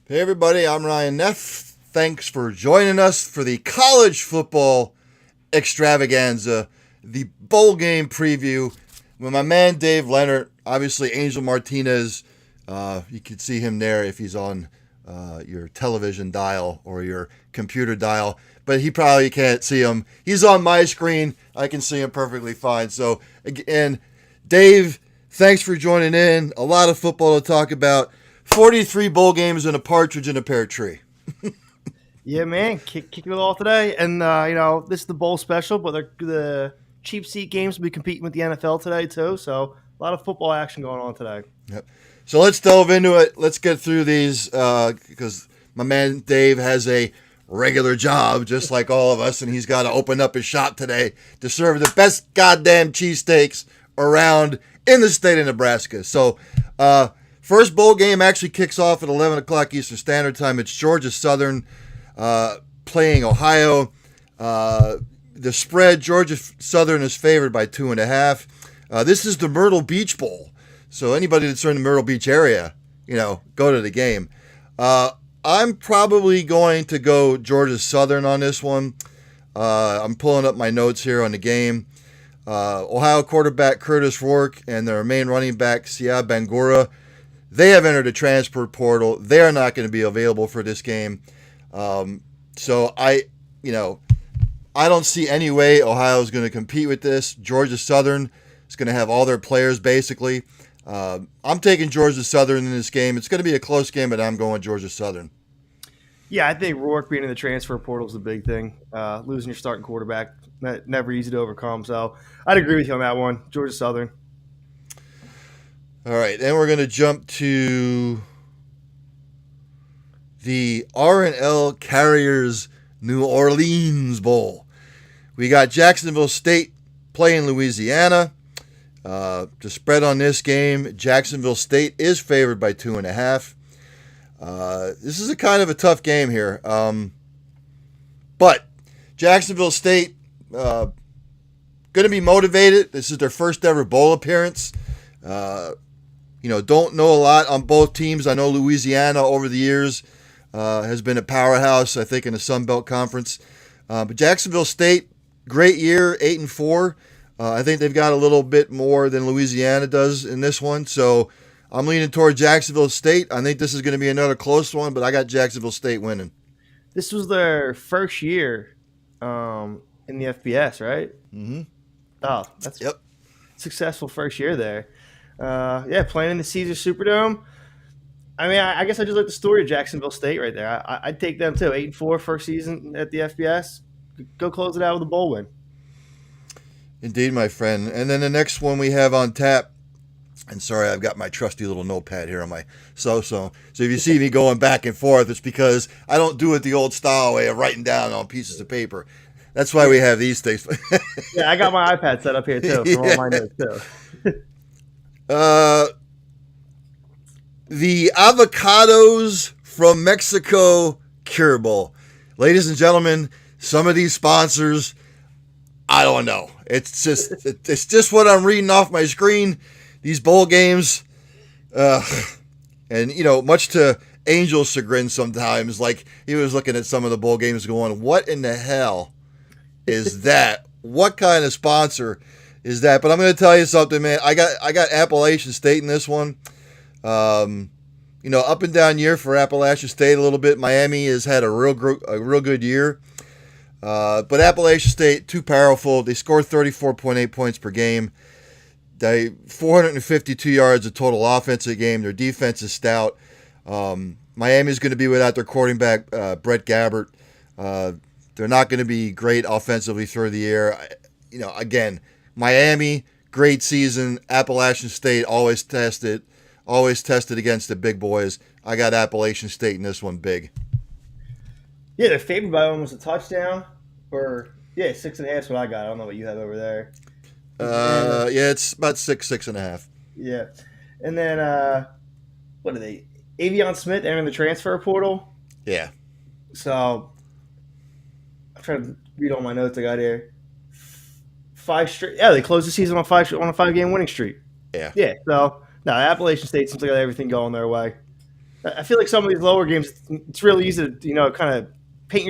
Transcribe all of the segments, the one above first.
Hey everybody, I'm Ryan Neff. Thanks for joining us for the college football extravaganza, the bowl game preview with my man Dave Leonard, obviously Angel Martinez. You can see him there if he's on your television dial or your computer dial, but he probably can't see him. He's on my screen. I can see him perfectly fine. So, again, Dave, thanks for joining in. A lot of football to talk about. 43 bowl games and a partridge in a pear tree. Yeah, man, kicking it all today, and this is the bowl special, but the cheap seat games will be competing with the NFL today too. So a lot of football action going on today. Yep. So let's delve into it. Let's get through these because my man Dave has a regular job, just like all of us, and he's got to open up his shop today to serve the best goddamn cheesesteaks around in the state of Nebraska. So, first bowl game actually kicks off at 11 o'clock Eastern Standard Time. It's Georgia Southern playing Ohio. The spread, Georgia Southern is favored by 2.5. This is the Myrtle Beach Bowl. So anybody that's in the Myrtle Beach area, go to the game. I'm probably going to go Georgia Southern on this one. I'm pulling up my notes here on the game. Ohio quarterback Curtis Rourke and their main running back Siab Bangura, they have entered the transfer portal. They are not going to be available for this game. So I don't see any way Ohio is going to compete with this. Georgia Southern is going to have all their players basically. I'm taking Georgia Southern in this game. It's going to be a close game, but I'm going Georgia Southern. Yeah, I think Rourke being in the transfer portal is the big thing. Losing your starting quarterback, never easy to overcome. So I'd agree with you on that one. Georgia Southern. All right, then we're going to jump to the R&L Carriers New Orleans Bowl. We got Jacksonville State playing Louisiana. The spread on this game, Jacksonville State is favored by 2.5. This is a kind of a tough game here. But Jacksonville State going to be motivated. This is their first ever bowl appearance. Don't know a lot on both teams. I know Louisiana over the years has been a powerhouse, I think, in the Sun Belt Conference. But Jacksonville State, great year, 8-4. I think they've got a little bit more than Louisiana does in this one. So I'm leaning toward Jacksonville State. I think this is going to be another close one, but I got Jacksonville State winning. This was their first year in the FBS, right? Mm-hmm. Oh, that's successful first year there. Playing in the Caesar Superdome. I mean, I guess I just like the story of Jacksonville State right there. I'd take them too. 8-4 first season at the FBS. Go close it out with a bowl win. Indeed, my friend. And then the next one we have on tap. And sorry, I've got my trusty little notepad here on my so if you see me going back and forth, it's because I don't do it the old style way of writing down on pieces of paper. That's why we have these things. Yeah, I got my iPad set up here too for all my notes too. The Avocados from Mexico Cure Bowl. Ladies and gentlemen, some of these sponsors, I don't know. It's just what I'm reading off my screen. These bowl games, and much to Angel's chagrin sometimes, like he was looking at some of the bowl games going, what in the hell is that? What kind of sponsor is that? But I'm going to tell you something, man. I got Appalachian State in this one. Up and down year for Appalachian State a little bit. Miami has had a real good year. But Appalachian State, too powerful. They score 34.8 points per game. They 452 yards of total offensive game. Their defense is stout. Miami's going to be without their quarterback, Brett Gabbert. They're not going to be great offensively through the air. Again, Miami, great season. Appalachian State always tested against the big boys. I got Appalachian State in this one big. Yeah, they're favored by almost a touchdown. 6.5 is what I got. I don't know what you have over there. It's about 6.5. Yeah. And then, what are they? Avion Smith entering the transfer portal. Yeah. So, I'm trying to read all my notes I got here. 5 straight. Yeah, they closed the season on a 5-game winning streak. Yeah. Yeah. So, no, Appalachian State seems like they got everything going their way. I feel like some of these lower games, it's really easy to kind of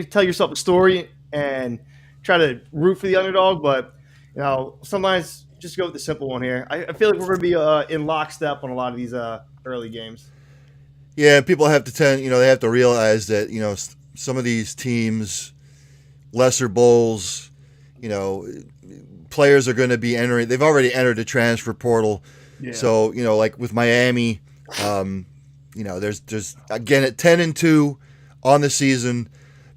tell yourself a story and try to root for the underdog. But sometimes just go with the simple one here. I feel like we're going to be in lockstep on a lot of these early games. Yeah, people have to they have to realize that some of these teams, lesser bowls, players are going to be entering. They've already entered the transfer portal. Yeah. So like with Miami, there's again at 10-2 on the season,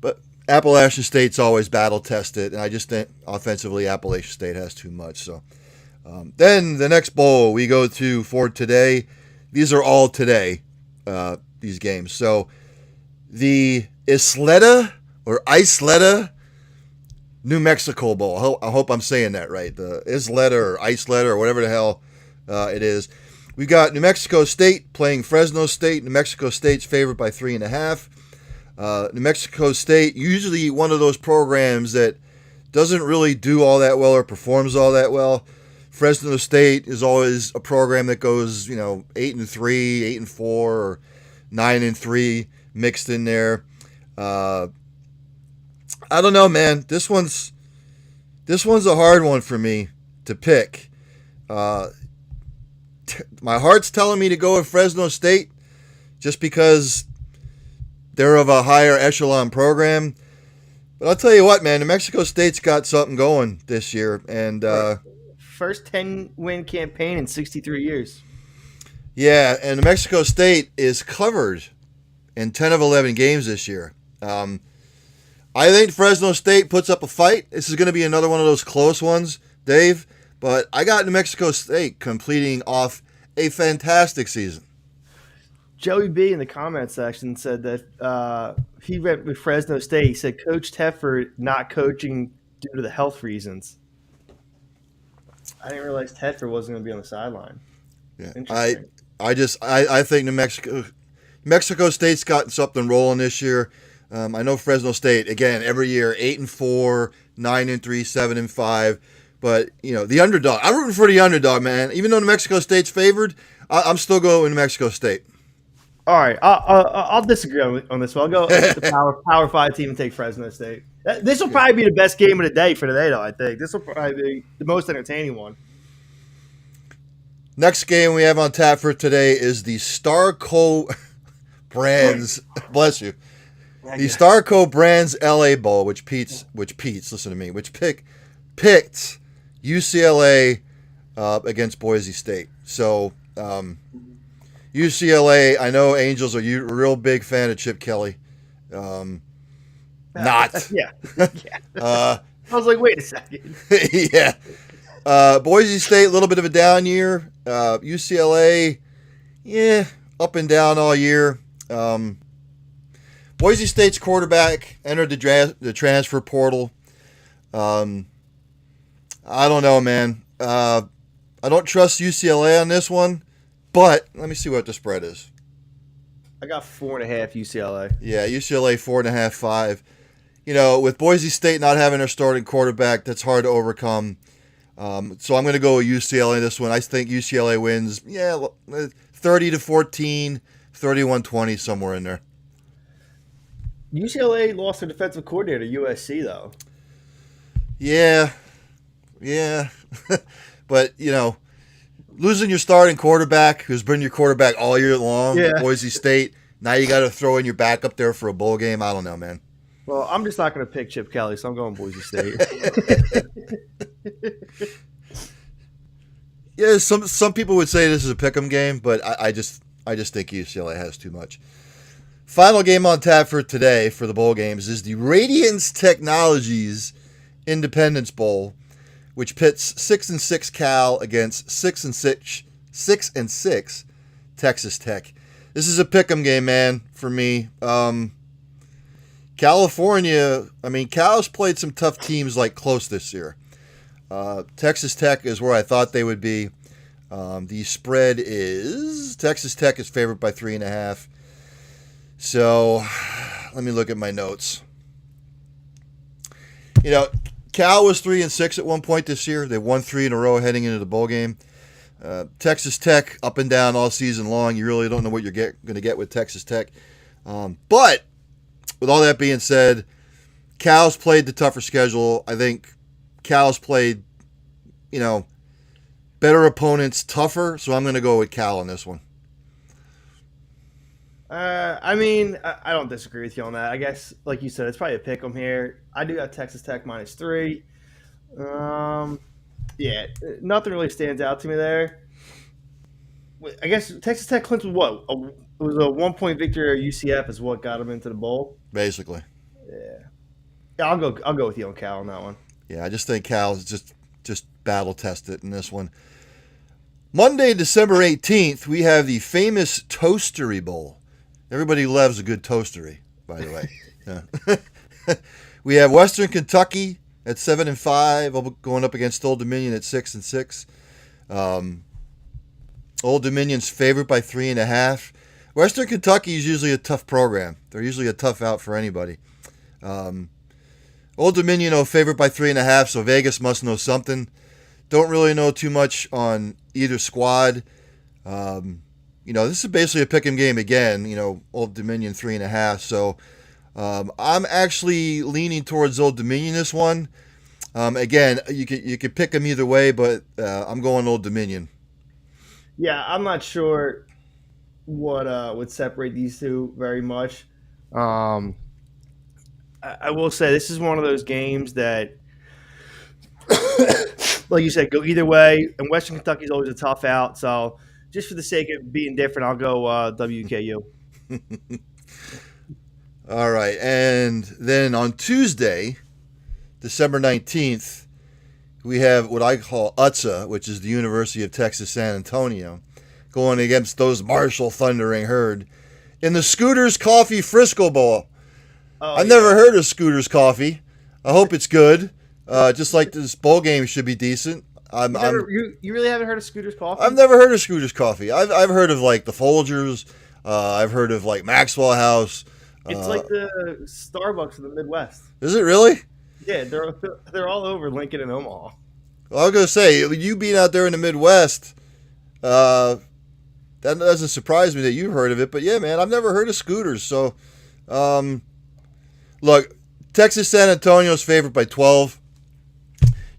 but Appalachian State's always battle tested, and I just think offensively Appalachian State has too much. So then the next bowl we go to for today. These are all today. These games. So the Isleta New Mexico Bowl. I hope I'm saying that right. The Isleta or Isleta or whatever the hell it is. We've got New Mexico State playing Fresno State. New Mexico State's favored by 3.5. New Mexico State, usually one of those programs that doesn't really do all that well or performs all that well. Fresno State is always a program that goes, 8-3, 8-4, or 9-3 mixed in there. I don't know, man. This one's a hard one for me to pick. My heart's telling me to go with Fresno State just because they're of a higher echelon program. But I'll tell you what, man, New Mexico State's got something going this year, and first 10-win campaign in 63 years. Yeah, and New Mexico State is covered in 10 of 11 games this year. I think Fresno State puts up a fight. This is going to be another one of those close ones, Dave. But I got New Mexico State completing off a fantastic season. Joey B in the comment section said that he went with Fresno State. He said Coach Tefford not coaching due to the health reasons. I didn't realize Tefford wasn't going to be on the sideline. Yeah, I think New Mexico State's got something rolling this year. I know Fresno State again every year 8-4, 9-3, 7-5, but the underdog. I'm rooting for the underdog, man. Even though New Mexico State's favored, I'm still going with New Mexico State. All right, I'll disagree on this one. I'll go with the Power 5 team and take Fresno State. This will probably be the best game of the day for today, though, I think. This will probably be the most entertaining one. Next game we have on tap for today is the Starco Brands. Bless you. The Starco Brands LA Bowl, which picked UCLA against Boise State. So UCLA, I know Angels are a real big fan of Chip Kelly. Not. Yeah. I was like, wait a second. Yeah. Boise State, a little bit of a down year. UCLA, up and down all year. Boise State's quarterback entered the transfer portal. I don't know, man. I don't trust UCLA on this one, but let me see what the spread is. I got 4.5 UCLA. Yeah, UCLA 4.5, 5. With Boise State not having their starting quarterback, that's hard to overcome. So I'm going to go with UCLA this one. I think UCLA wins, 30-14, 31-20, somewhere in there. UCLA lost their defensive coordinator to USC, though. Yeah. But, losing your starting quarterback, who's been your quarterback all year long, Boise State, now you got to throw in your backup there for a bowl game. I don't know, man. Well, I'm just not going to pick Chip Kelly, so I'm going Boise State. Yeah, some people would say this is a pick'em game, but I just think UCLA has too much. Final game on tap for today for the bowl games is the Radiance Technologies Independence Bowl, which pits 6-6 Cal against 6-6 Texas Tech. This is a pick'em game, man, for me. California, Cal's played some tough teams close this year. Texas Tech is where I thought they would be. The spread is Texas Tech is favored by 3.5. So let me look at my notes. Cal was 3-6 at one point this year. They won 3 in a row heading into the bowl game. Texas Tech up and down all season long. You really don't know what you're going to get with Texas Tech. But with all that being said, Cal's played the tougher schedule. I think Cal's played, better opponents, tougher. So I'm going to go with Cal on this one. I don't disagree with you on that. I guess, like you said, it's probably a pick 'em here. I do got Texas Tech -3. Yeah, nothing really stands out to me there. I guess Texas Tech clinched with what? It was a 1-point victory at UCF is what got them into the bowl. Basically. Yeah, I'll go with you on Cal on that one. Yeah, I just think Cal is just battle tested in this one. Monday, December 18th, we have the famous Toastery Bowl. Everybody loves a good toastery, by the way. Yeah. We have Western Kentucky at 7-5, going up against Old Dominion at 6-6. Old Dominion's favored by 3.5. Western Kentucky is usually a tough program. They're usually a tough out for anybody. Old Dominion, favored by 3.5, so Vegas must know something. Don't really know too much on either squad. This is basically a pick'em game again. Old Dominion 3.5. So I'm actually leaning towards Old Dominion this one. Again, you could pick them either way, but I'm going Old Dominion. Yeah, I'm not sure what would separate these two very much. I will say this is one of those games that, like you said, go either way. And Western Kentucky is always a tough out. So just for the sake of being different, I'll go WKU. All right. And then on Tuesday, December 19th, we have what I call UTSA, which is the University of Texas San Antonio, going against those Marshall Thundering Herd in the Scooters Coffee Frisco Bowl. I've never heard of Scooters Coffee. I hope it's good. Just like this bowl game should be decent. You really haven't heard of Scooters Coffee? I've never heard of Scooters Coffee. I've heard of like the Folgers. I've heard of like Maxwell House. It's like the Starbucks of the Midwest. Is it really? Yeah, they're all over Lincoln and Omaha. Well, I was gonna say, you being out there in the Midwest, that doesn't surprise me that you've heard of it. But yeah, man, I've never heard of Scooters. So, look, Texas San Antonio's favored by 12.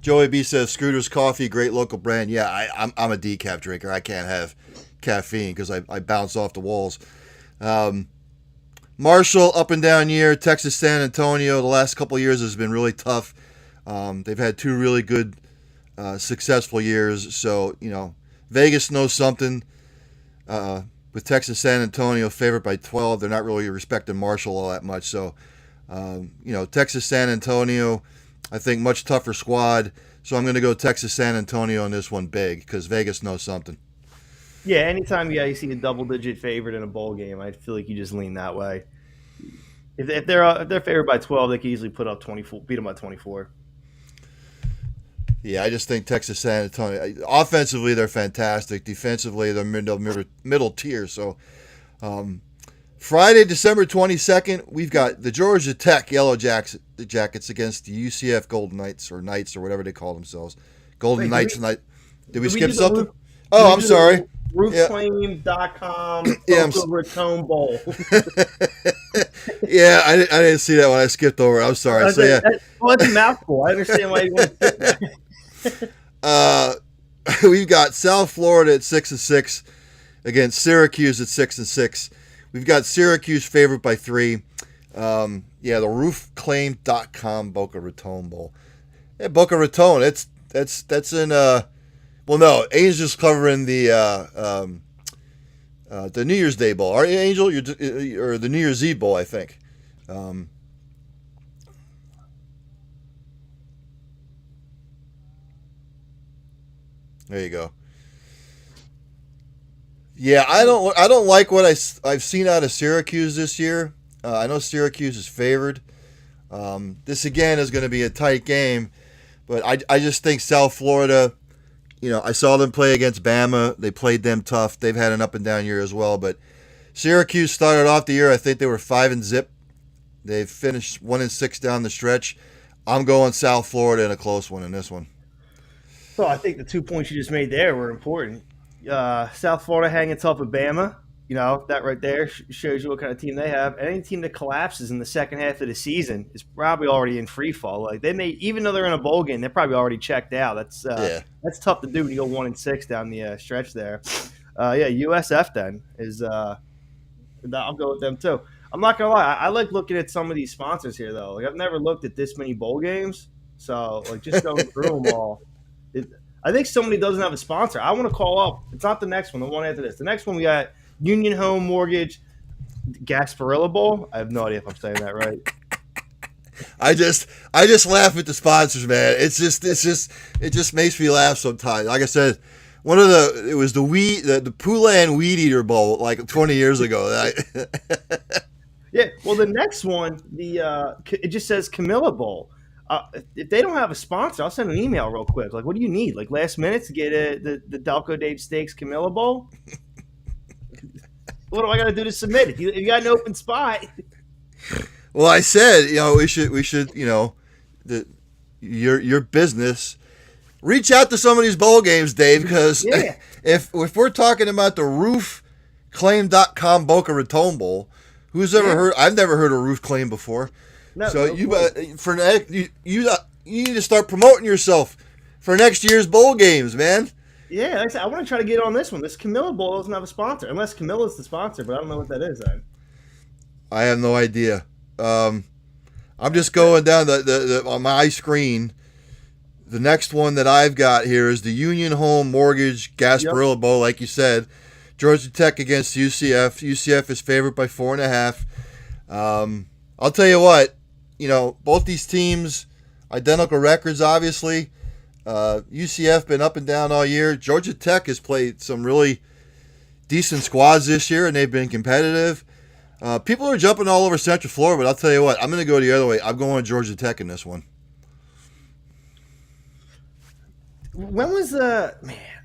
Joey B says Scooters Coffee, great local brand. Yeah, I'm a decaf drinker. I can't have caffeine because I bounce off the walls. Marshall, up and down year. Texas San Antonio, the last couple of years has been really tough. They've had two really good, successful years. So, Vegas knows something. With Texas San Antonio favored by 12, they're not really respecting Marshall all that much. So, Texas San Antonio, I think much tougher squad. So I'm going to go Texas San Antonio on this one big because Vegas knows something. Yeah, anytime you see a double-digit favorite in a bowl game, I feel like you just lean that way. If they're favored by 12, they can easily put up 24, beat them by 24. Yeah, I just think Texas San Antonio, offensively they're fantastic. Defensively they're middle tier. So Friday, December 22nd, we've got the Georgia Tech Yellow Jackets against the UCF Golden Knights or Knights or whatever they call themselves. Golden Knights. Did we skip something? Oh, I'm sorry. Roofclaim.com Boca Raton Bowl. Yeah, I didn't see that when I skipped over. I'm sorry. That's a mouthful. I understand why you want to skip that. We've got South Florida at 6-6 against Syracuse at 6-6. We've got Syracuse favored by 3. The roofclaim.com Boca Raton Bowl. Yeah, Boca Raton. That's in well, no, Angel's covering the New Year's Day Bowl. Are you, Angel? Or the New Year's Eve Bowl, I think. There you go. Yeah, I don't like what I've seen out of Syracuse this year. I know Syracuse is favored. This again is going to be a tight game, but I just think South Florida. I saw them play against Bama. They played them tough. They've had an up and down year as well. But Syracuse started off the year, I think they were 5-0. They've finished 1-6 down the stretch. I'm going South Florida in a close one in this one. So I think the 2 points you just made there were important. South Florida hanging tough with Bama. That right there shows you what kind of team they have. And any team that collapses in the second half of the season is probably already in free fall. Like they may, even though they're in a bowl game, they're probably already checked out. That's tough to do when you go 1-6 down the stretch there. USF then is. I'll go with them too. I'm not gonna lie. I like looking at some of these sponsors here though. Like I've never looked at this many bowl games. So like just going through them all. I think somebody doesn't have a sponsor. I want to call up. It's not the next one. The one after this. The next one we got Union Home Mortgage Gasparilla Bowl. I have no idea if I'm saying that right. I just laugh at the sponsors, man. It just makes me laugh sometimes. Like I said, it was the Poulan Weed Eater Bowl like 20 years ago. Yeah. Well, the next one, it just says Camilla Bowl. If they don't have a sponsor, I'll send an email real quick. Like, what do you need? Like last minute to get the Delco Dave Steaks Camilla Bowl? What do I got to do to submit it? You got an open spot. Well, I said, we should, your business, reach out to some of these bowl games, Dave, because if we're talking about the roofclaim.com Boca Raton Bowl, who's ever heard? I've never heard of Roof Claim before. No, so you need to start promoting yourself for next year's bowl games, man. Yeah, like I said, I want to try to get on this one. This Camilla Bowl doesn't have a sponsor, unless Camilla's the sponsor, but I don't know what that is. I have no idea. I'm just going down the on my screen. The next one that I've got here is the Union Home Mortgage Gasparilla Bowl, like you said. Georgia Tech against UCF. UCF is favored by 4.5. I'll tell you what, both these teams, identical records, obviously. UCF been up and down all year. Georgia Tech has played some really decent squads this year, and they've been competitive. People are jumping all over Central Florida, but I'll tell you what, I'm going to go the other way. I'm going with Georgia Tech in this one. When was I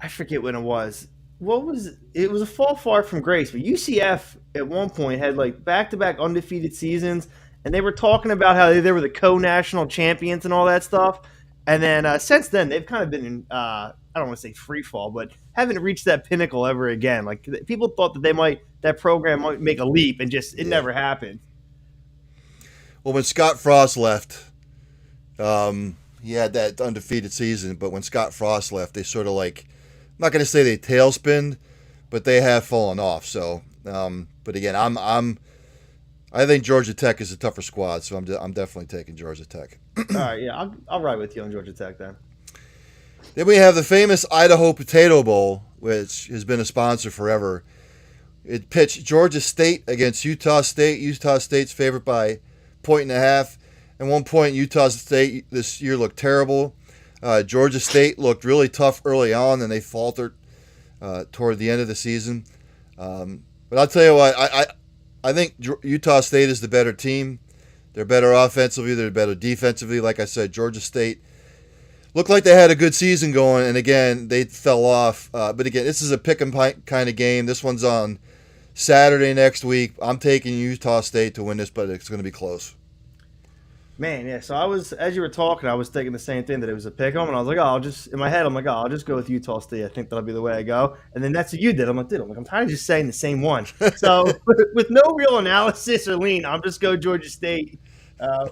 forget when it was. It was a fall far from grace, but UCF at one point had like back-to-back undefeated seasons, and they were talking about how they were the co-national champions and all that stuff. And then since then, they've kind of been in, I don't want to say free fall, but haven't reached that pinnacle ever again. Like people thought that program might make a leap, and just it never happened. Well, when Scott Frost left, he had that undefeated season, but when Scott Frost left, they sort of like, I'm not going to say they tailspinned, but they have fallen off. So, but again, I think Georgia Tech is a tougher squad, so I'm definitely taking Georgia Tech. All right, yeah, I'll ride with you on Georgia Tech then. Then we have the famous Idaho Potato Bowl, which has been a sponsor forever. It pitched Georgia State against Utah State. Utah State's favored by 1.5. At one point, Utah State this year looked terrible. Georgia State looked really tough early on, and they faltered toward the end of the season. But I'll tell you what, I think Utah State is the better team. They're better offensively. They're better defensively. Like I said, Georgia State looked like they had a good season going, and again, they fell off. But again, this is a pick 'em kind of game. This one's on Saturday next week. I'm taking Utah State to win this, but it's going to be close. Man, yeah. So as you were talking, I was thinking the same thing, that it was a pick 'em, and I was like, in my head, I'm like, I'll just go with Utah State. I think that'll be the way I go. And then that's what you did. I'm like, I'm tired of just saying the same one. So with no real analysis or lean, I'm just go Georgia State.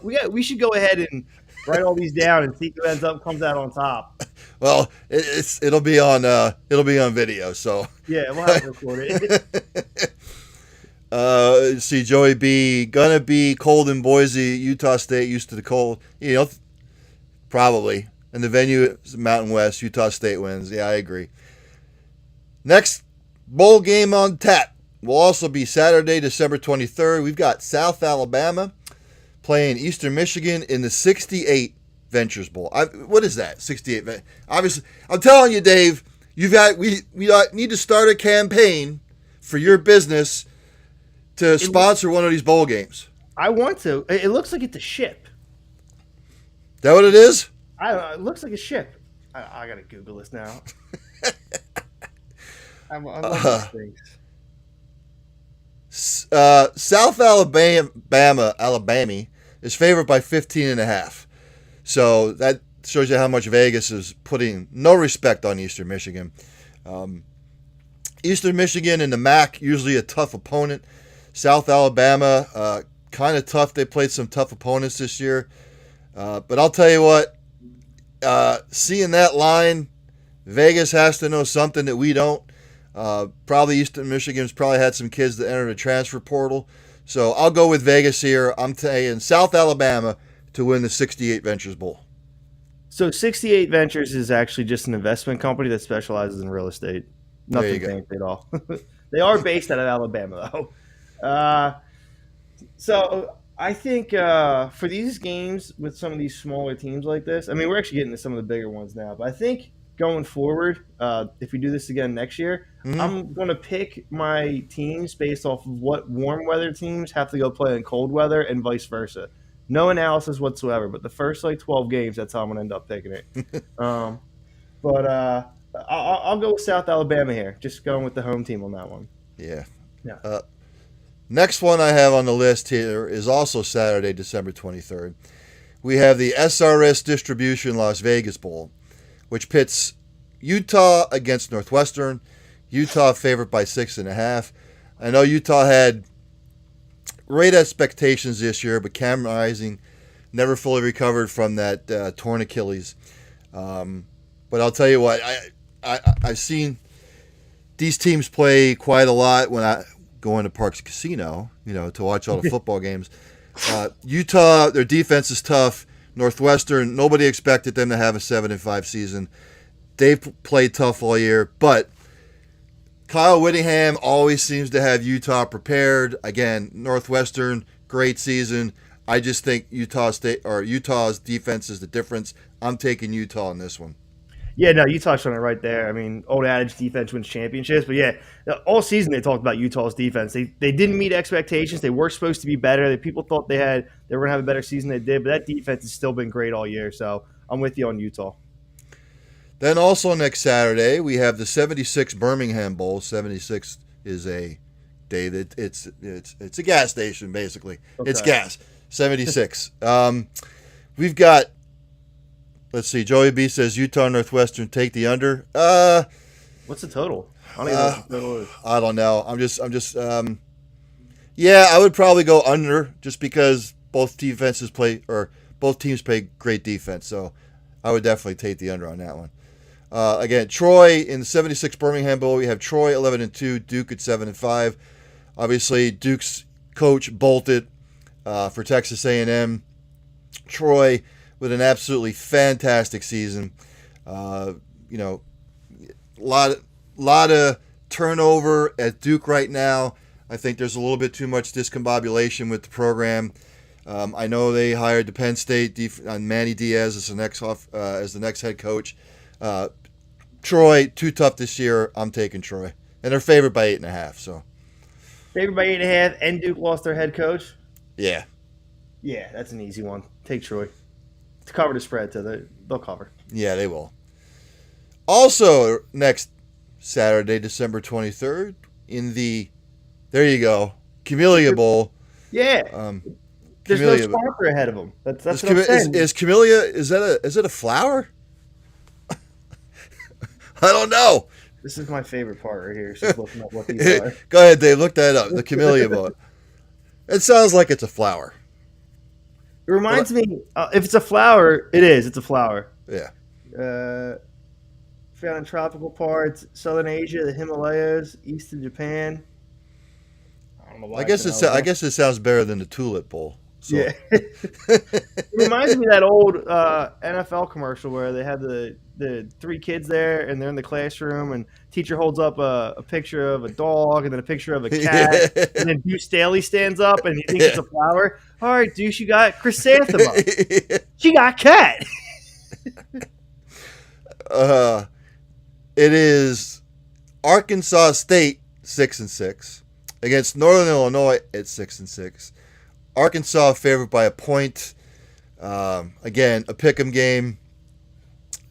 We should go ahead and write all these down and see who comes out on top. Well, it'll be on video. So yeah, we'll have to record it. See, Joey B, gonna be cold in Boise. Utah State used to the cold, probably. And the venue is Mountain West. Utah State wins. Yeah, I agree. Next bowl game on tap will also be Saturday, December 23rd. We've got South Alabama playing Eastern Michigan in the 68 Ventures Bowl. What is that? 68. Obviously, I'm telling you, Dave. We need to start a campaign for your business to sponsor one of these bowl games. I want to. It looks like it's a ship. Is that what it is? I don't know. It looks like a ship. I got to Google this now. I love these things. South Alabama is favored by 15.5. So that shows you how much Vegas is putting no respect on Eastern Michigan. Eastern Michigan and the MAC, usually a tough opponent. South Alabama, kind of tough. They played some tough opponents this year. But I'll tell you what, seeing that line, Vegas has to know something that we don't. Probably Eastern Michigan's probably had some kids that entered the transfer portal. So I'll go with Vegas here. I'm saying South Alabama to win the 68 Ventures Bowl. So 68 Ventures is actually just an investment company that specializes in real estate. Nothing fancy at all. They are based out of Alabama, though. So I think for these games with some of these smaller teams like this, I mean, we're actually getting to some of the bigger ones now, but I think going forward, if we do this again next year, I'm going to pick my teams based off of what warm weather teams have to go play in cold weather and vice versa. No analysis whatsoever, but the first 12 games, that's how I'm going to end up picking it. But I'll go with South Alabama here, just going with the home team on that one. Yeah. Yeah. Next one I have on the list here is also Saturday, December 23rd. We have the SRS Distribution Las Vegas Bowl, which pits Utah against Northwestern. Utah favored by 6.5. I know Utah had great expectations this year, but Cam Rising never fully recovered from that torn Achilles. But I'll tell you what, I've seen these teams play quite a lot when I go into Parks Casino, to watch all the football games. Utah, their defense is tough. Northwestern, nobody expected them to have a 7-5 season. They've played tough all year, but Kyle Whittingham always seems to have Utah prepared. Again, Northwestern, great season. I just think Utah's defense is the difference. I'm taking Utah in this one. Yeah, no, you touched on it right there. I mean, old adage, defense wins championships. But yeah, all season they talked about Utah's defense. They didn't meet expectations. They were supposed to be better. People thought they were going to have a better season than they did. But that defense has still been great all year. So I'm with you on Utah. Then also next Saturday, we have the 76 Birmingham Bowl. 76 is a day that it's a gas station, basically. Okay. It's gas. 76. We've got, let's see, Joey B says Utah Northwestern take the under. What's the total? I don't even know what the total is. I don't know. I'm just yeah, I would probably go under just because both teams play great defense. So I would definitely take the under on that one. Again, Troy in the 76 Birmingham Bowl, we have Troy 11-2, Duke at 7-5. Obviously, Duke's coach bolted for Texas A&M. Troy with an absolutely fantastic season. A lot of turnover at Duke right now. I think there's a little bit too much discombobulation with the program. I know they hired the Penn State Manny Diaz as the next head coach. Troy, too tough this year. I'm taking Troy. And they're favored by 8.5. So favored by 8.5, and Duke lost their head coach? Yeah. Yeah, that's an easy one. Take Troy. To cover the spread, they'll cover. Yeah, they will. Also, next Saturday, December 23rd, there you go, Camellia Bowl. Yeah. There's no sponsor ahead of them. That's what I'm saying. Is Camellia, is it a flower? I don't know. This is my favorite part right here. Just looking up what these are. Go ahead, Dave. Look that up. The Camellia Bowl. It sounds like it's a flower. It reminds me, if it's a flower, it is. It's a flower. Yeah. Found in tropical parts, Southern Asia, the Himalayas, East of Japan. I don't know why. I guess it sounds better than the Tulip Bowl. So. Yeah. It reminds me of that old NFL commercial where they had the three kids there, and they're in the classroom, and teacher holds up a picture of a dog and then a picture of a cat, and then Deuce Staley stands up, and he thinks it's a flower. All right, Deuce, you got chrysanthemum. She got cat. It is Arkansas State 6-6 against Northern Illinois at 6-6. Arkansas favored by a point. Again, a pick'em game.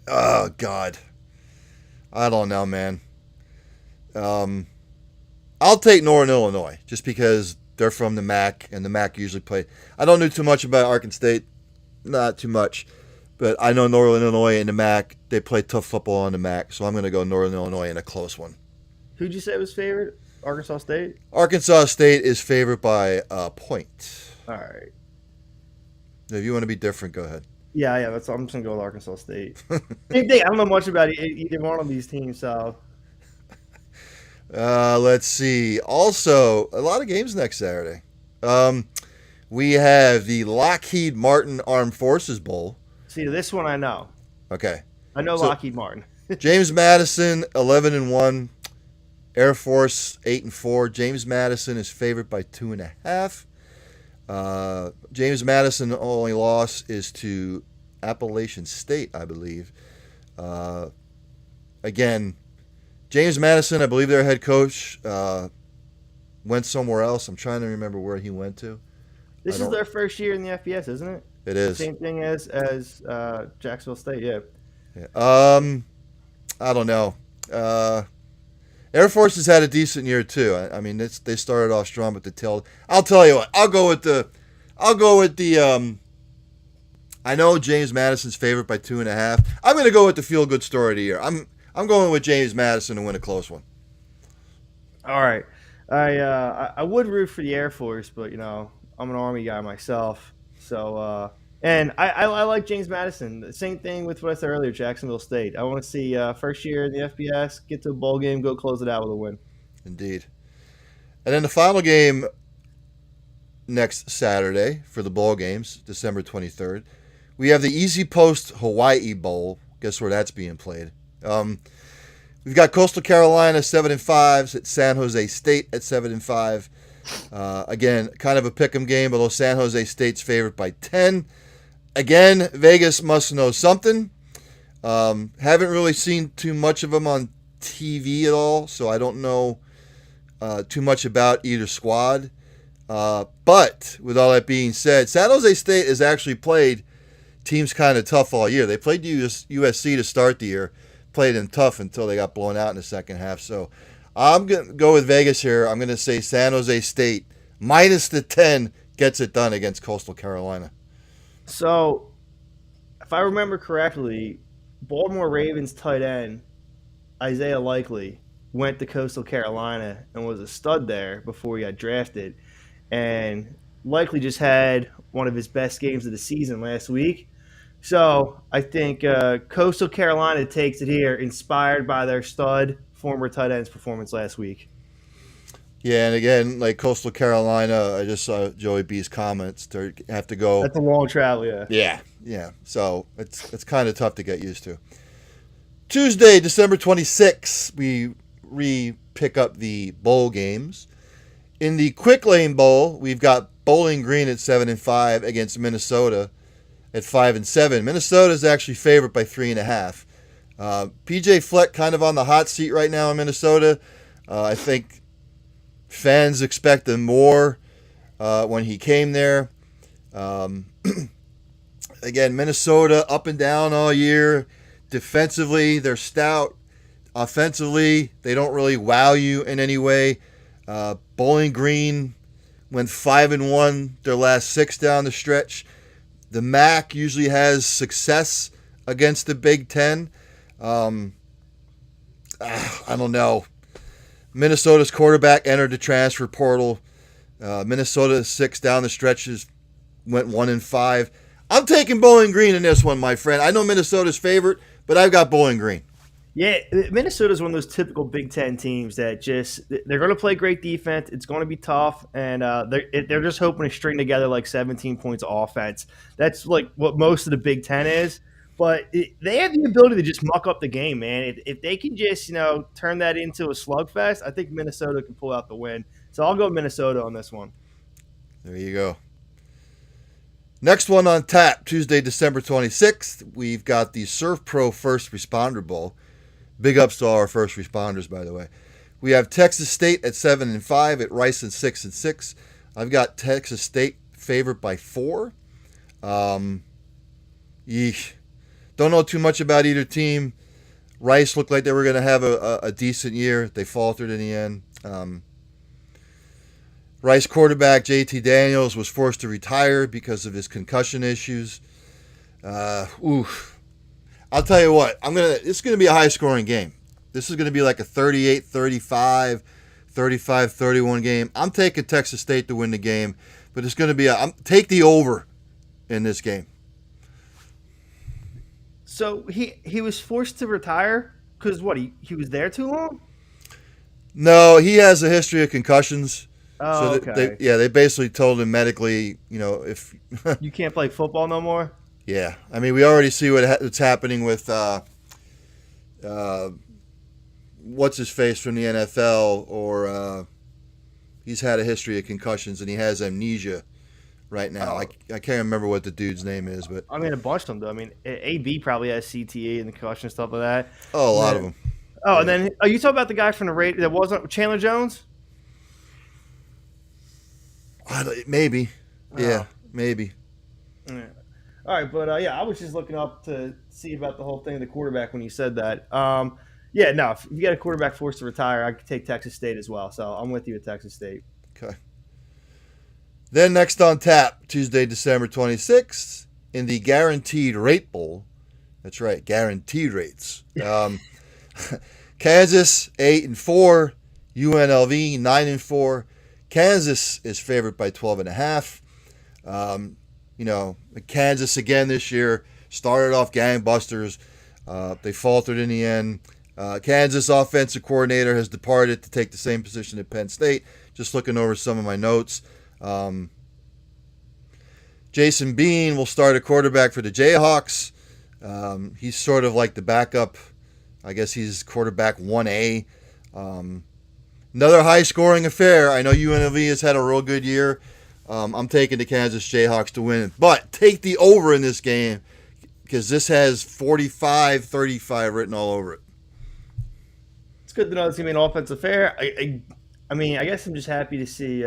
Oh God, I don't know, man. I'll take Northern Illinois just because they're from the MAC, and the MAC usually play. I don't know too much about Arkansas State, not too much, but I know Northern Illinois and the MAC, they play tough football on the MAC, so I'm going to go Northern Illinois in a close one. Who'd you say was favorite? Arkansas State? Arkansas State is favored by a point. All right. If you want to be different, go ahead. Yeah. I'm just going to go with Arkansas State. Same thing. I don't know much about either one of these teams, so. Let's see. Also, a lot of games next Saturday. We have the Lockheed Martin Armed Forces Bowl. See, this one I know. Okay. I know Lockheed Martin. James Madison 11-1, Air Force 8-4. James Madison is favored by 2.5. James Madison only loss is to Appalachian State, I believe. Again, James Madison, I believe their head coach went somewhere else. I'm trying to remember where he went to. This is their first year in the FBS, isn't it? It is. Same thing as Jacksonville State, yeah. I don't know. Air Force has had a decent year too. I mean, they started off strong, but I'll tell you what. I'll go with the. I know James Madison's favored by 2.5. I'm going to go with the feel good story of the year. I'm going with James Madison to win a close one. All right. I would root for the Air Force, but I'm an Army guy myself. So and I like James Madison. The same thing with what I said earlier, Jacksonville State. I want to see first year in the FBS, get to a bowl game, go close it out with a win. Indeed. And then the final game next Saturday for the bowl games, December 23rd, we have the Easy Post Hawaii Bowl. Guess where that's being played? We've got Coastal Carolina 7-5 at San Jose State at 7-5. Again, kind of a pick'em game, although San Jose State's favored by 10. Again, Vegas must know something. Haven't really seen too much of them on TV at all, so I don't know too much about either squad. But with all that being said, San Jose State has actually played teams kind of tough all year. They played USC to start the year, played them tough until they got blown out in the second half. So I'm going to go with Vegas here. I'm going to say San Jose State minus the 10 gets it done against Coastal Carolina. So, if I remember correctly, Baltimore Ravens tight end Isaiah Likely went to Coastal Carolina and was a stud there before he got drafted. And Likely just had one of his best games of the season last week. So, I think Coastal Carolina takes it here, inspired by their stud former tight end's performance last week. Yeah, and again, like Coastal Carolina, I just saw Joey B's comments. They have to go. That's a long travel, yeah. Yeah. So it's kind of tough to get used to. Tuesday, December 26th, we pick up the bowl games. In the Quick Lane Bowl, we've got Bowling Green at 7-5 against Minnesota at 5-7. Minnesota is actually favored by 3.5. PJ Fleck kind of on the hot seat right now in Minnesota. I think fans expected more when he came there. Again, Minnesota up and down all year. Defensively, they're stout. Offensively, they don't really wow you in any way. Bowling Green went 5-1 their last 6 down the stretch. The MAC usually has success against the Big Ten. I don't know. Minnesota's quarterback entered the transfer portal. Minnesota 6 down the stretches went 1-5. I'm taking Bowling Green in this one, my friend. I know Minnesota's favorite, but I've got Bowling Green. Yeah, Minnesota's one of those typical Big Ten teams that they're going to play great defense. It's going to be tough, and they're just hoping to string together like 17 points of offense. That's like what most of the Big Ten is. But they have the ability to just muck up the game, man. If they can just turn that into a slugfest, I think Minnesota can pull out the win. So I'll go Minnesota on this one. There you go. Next one on tap, Tuesday, December 26th, we've got the Surf Pro First Responder Bowl. Big ups to all our first responders, by the way. We have Texas State at 7-5 at Rice at 6-6. I've got Texas State favored by 4. Yeesh. Don't know too much about either team. Rice looked like they were going to have a decent year. They faltered in the end. Rice quarterback JT Daniels was forced to retire because of his concussion issues. I'll tell you what. It's going to be a high-scoring game. This is going to be like a 38-35, 35-31 game. I'm taking Texas State to win the game, but it's going to be take the over in this game. So he was forced to retire because what? He was there too long? No, he has a history of concussions. Oh, so okay. They basically told him medically, if you can't play football no more. Yeah, I mean, we already see what's happening with what's his face from the NFL, or he's had a history of concussions and he has amnesia right now. I can't remember what the dude's name is, but I mean, a bunch of them, though. I mean, AB probably has CTE and the concussion stuff like that. Oh, a lot of them. Oh, yeah. And then are you talking about the guy from the Raiders that wasn't Chandler Jones? Maybe. Yeah, maybe. Yeah. All right, but I was just looking up to see about the whole thing of the quarterback when you said that. Yeah, no, if you get a quarterback forced to retire, I could take Texas State as well. So I'm with you at Texas State. Okay. Then next on tap, Tuesday, December 26th, in the Guaranteed Rate Bowl. That's right, guaranteed rates. Kansas 8-4, UNLV 9-4. Kansas is favored by 12.5. Kansas again this year started off gangbusters. They faltered in the end. Kansas offensive coordinator has departed to take the same position at Penn State. Just looking over some of my notes. Jason Bean will start a quarterback for the Jayhawks. He's sort of like the backup. I guess he's quarterback 1A. Another high-scoring affair. I know UNLV has had a real good year. I'm taking the Kansas Jayhawks to win. But take the over in this game because this has 45-35 written all over it. It's good to know it's going to be an offensive affair. I mean, I guess I'm just happy to see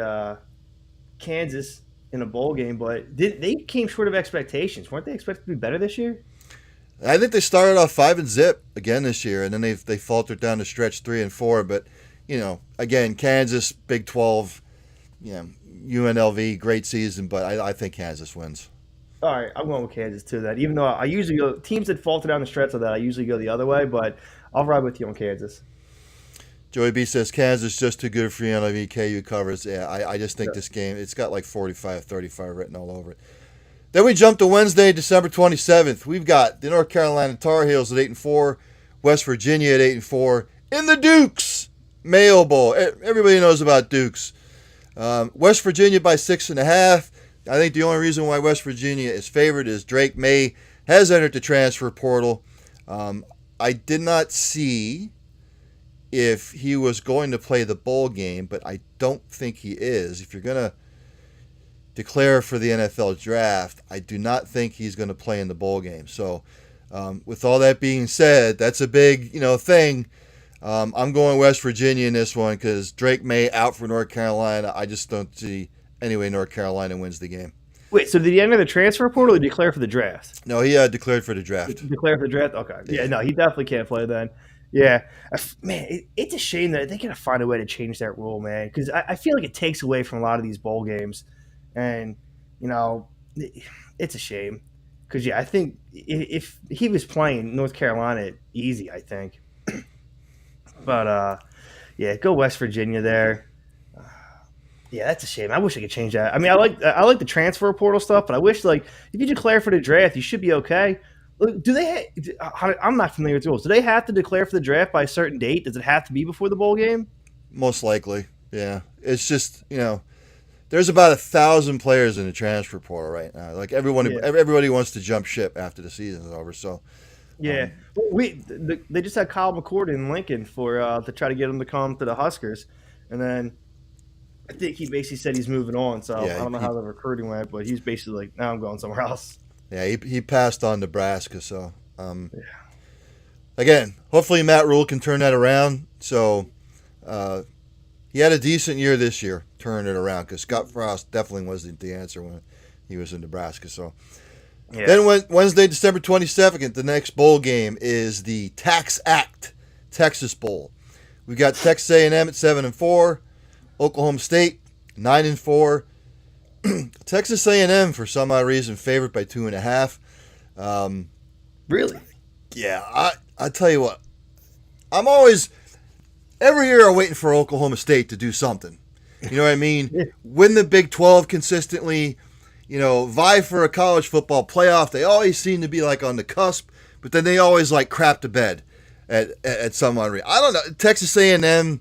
Kansas in a bowl game, but they came short of expectations. Weren't they expected to be better this year? I think they started off 5-0 again this year, and then they faltered down the stretch 3-4. But again, Kansas, Big 12, UNLV, great season, but I think Kansas wins. All right, I'm going with Kansas too. That even though I usually go teams that falter down the stretch of that, I usually go the other way, but I'll ride with you on Kansas. Joey B says Kansas just too good for UNLV. KU covers. Yeah, I just think this game, it's got like 45-35 written all over it. Then we jump to Wednesday, December 27th. We've got the North Carolina Tar Heels at 8-4, West Virginia at 8-4, in the Dukes Mayo Bowl. Everybody knows about Dukes. West Virginia by 6.5. I think the only reason why West Virginia is favored is Drake May has entered the transfer portal. I did not see if he was going to play the bowl game, but I don't think he is. If you're going to declare for the NFL draft, I do not think he's going to play in the bowl game. So with all that being said, that's a big thing. I'm going West Virginia in this one because Drake May out for North Carolina. I just don't see any way North Carolina wins the game. Wait, so did he enter the transfer portal or declare for the draft? No, he declared for the draft. Declare for the draft? Okay. Yeah, no, he definitely can't play then. Yeah. Man, it's a shame that they got to find a way to change that rule, man, because I feel like it takes away from a lot of these bowl games. And, it's a shame. Because, yeah, I think if he was playing North Carolina, easy, I think. But, yeah, go West Virginia there. Yeah, that's a shame. I wish I could change that. I mean, I like the transfer portal stuff, but I wish, if you declare for the draft, you should be okay. Do they I'm not familiar with the rules. Do they have to declare for the draft by a certain date? Does it have to be before the bowl game? Most likely, yeah. It's just, there's about 1,000 players in the transfer portal right now. Like everybody wants to jump ship after the season is over. So, yeah, they just had Kyle McCord in Lincoln for to try to get him to come to the Huskers, and then I think he basically said he's moving on. So I don't know how the recruiting went, but he's basically like, now I'm going somewhere else. Yeah, he passed on Nebraska. So, again, hopefully Matt Rule can turn that around. So, he had a decent year this year, turning it around, because Scott Frost definitely wasn't the answer when he was in Nebraska. So, Then Wednesday, December 22nd, the next bowl game is the Tax Act Texas Bowl. We've got Texas A&M at 7-4, Oklahoma State 9-4. Texas A&M, for some odd reason, favored by 2.5. Really? Yeah, I tell you what. I'm always every year I'm waiting for Oklahoma State to do something. You know what I mean? Yeah. Win the Big 12 consistently. Vie for a college football playoff. They always seem to be like on the cusp, but then they always like crap to bed at some unreal. I don't know. Texas A&M,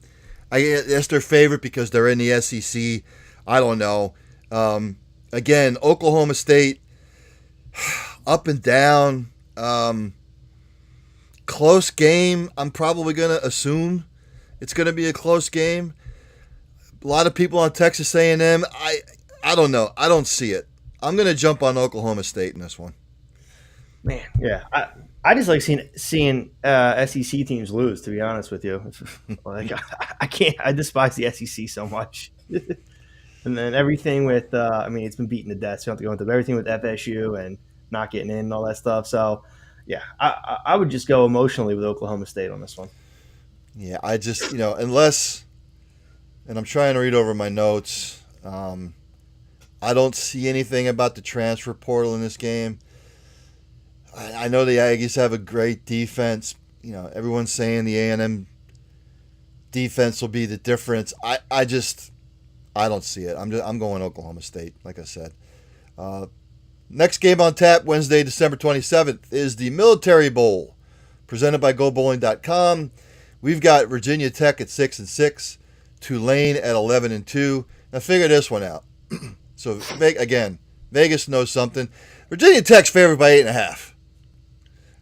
I guess their favorite because they're in the SEC. I don't know. Again, Oklahoma State, up and down. Close game. I'm probably going to assume it's going to be a close game. A lot of people on Texas A&M. I don't know. I don't see it. I'm going to jump on Oklahoma State in this one. Man, yeah. I just like seeing SEC teams lose, to be honest with you. Like I can't. I despise the SEC so much. And then everything with, it's been beaten to death. So you don't have to go into everything with FSU and not getting in and all that stuff. So, yeah, I would just go emotionally with Oklahoma State on this one. Yeah, I just, unless, and I'm trying to read over my notes, I don't see anything about the transfer portal in this game. I know the Aggies have a great defense. Everyone's saying the A&M defense will be the difference. I don't see it. I'm going Oklahoma State, like I said. Next game on tap, Wednesday, December 27th, is the Military Bowl, presented by GoBowling.com. We've got Virginia Tech at 6-6, Tulane at 11-2. Now figure this one out. So again, Vegas knows something. Virginia Tech's favored by 8.5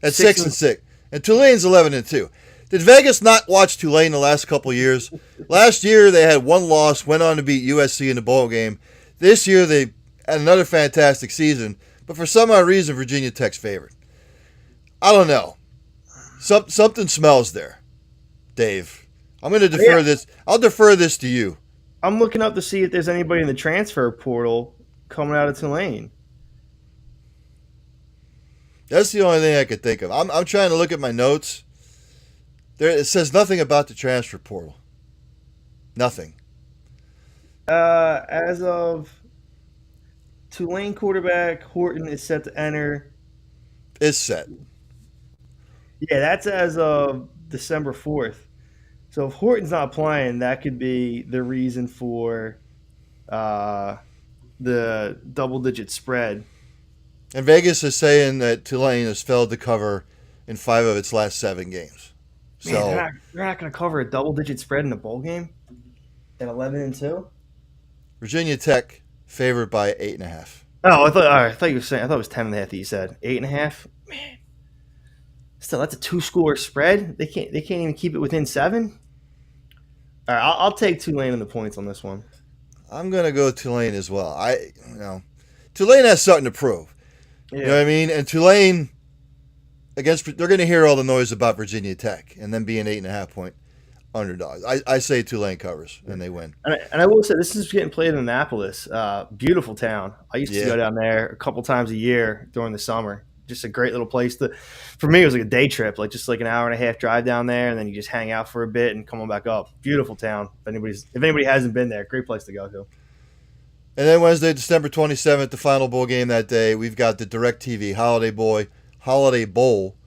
at 6-6, and Tulane's 11-2. Did Vegas not watch Tulane the last couple of years? Last year they had one loss, went on to beat USC in the bowl game. This year they had another fantastic season, but for some odd reason Virginia Tech's favored. I don't know. Something smells there, Dave. I'm going to defer this. I'll defer this to you. I'm looking up to see if there's anybody in the transfer portal coming out of Tulane. That's the only thing I could think of. I'm trying to look at my notes. It says nothing about the transfer portal. Nothing. As of Tulane quarterback Horton is set to enter. Is set. Yeah, that's as of December 4th. So if Horton's not playing, that could be the reason for the double-digit spread. And Vegas is saying that Tulane has failed to cover in 5 of its last 7 games. So Man, they're not going to cover a double-digit spread in a bowl game at 11-2. Virginia Tech favored by 8.5. Oh, I thought you were saying. I thought it was 10.5 that you said. 8.5. Man, still that's a 2-score spread. They can't even keep it within 7. All right, I'll take Tulane in the points on this one. I'm gonna go Tulane as well. Tulane has something to prove. Yeah. You know what I mean? And Tulane they're gonna hear all the noise about Virginia Tech and then being 8.5-point underdogs. I say Tulane covers and they win. And I will say this is getting played in Annapolis. Beautiful town. I used to go down there a couple times a year during the summer. Just a great little place for me, it was like a day trip, just like an hour and a half drive down there, and then you just hang out for a bit and come on back up. Beautiful town. If anybody hasn't been there, great place to go to. And then Wednesday, December 27th, the final bowl game that day, we've got the DirecTV Holiday Bowl.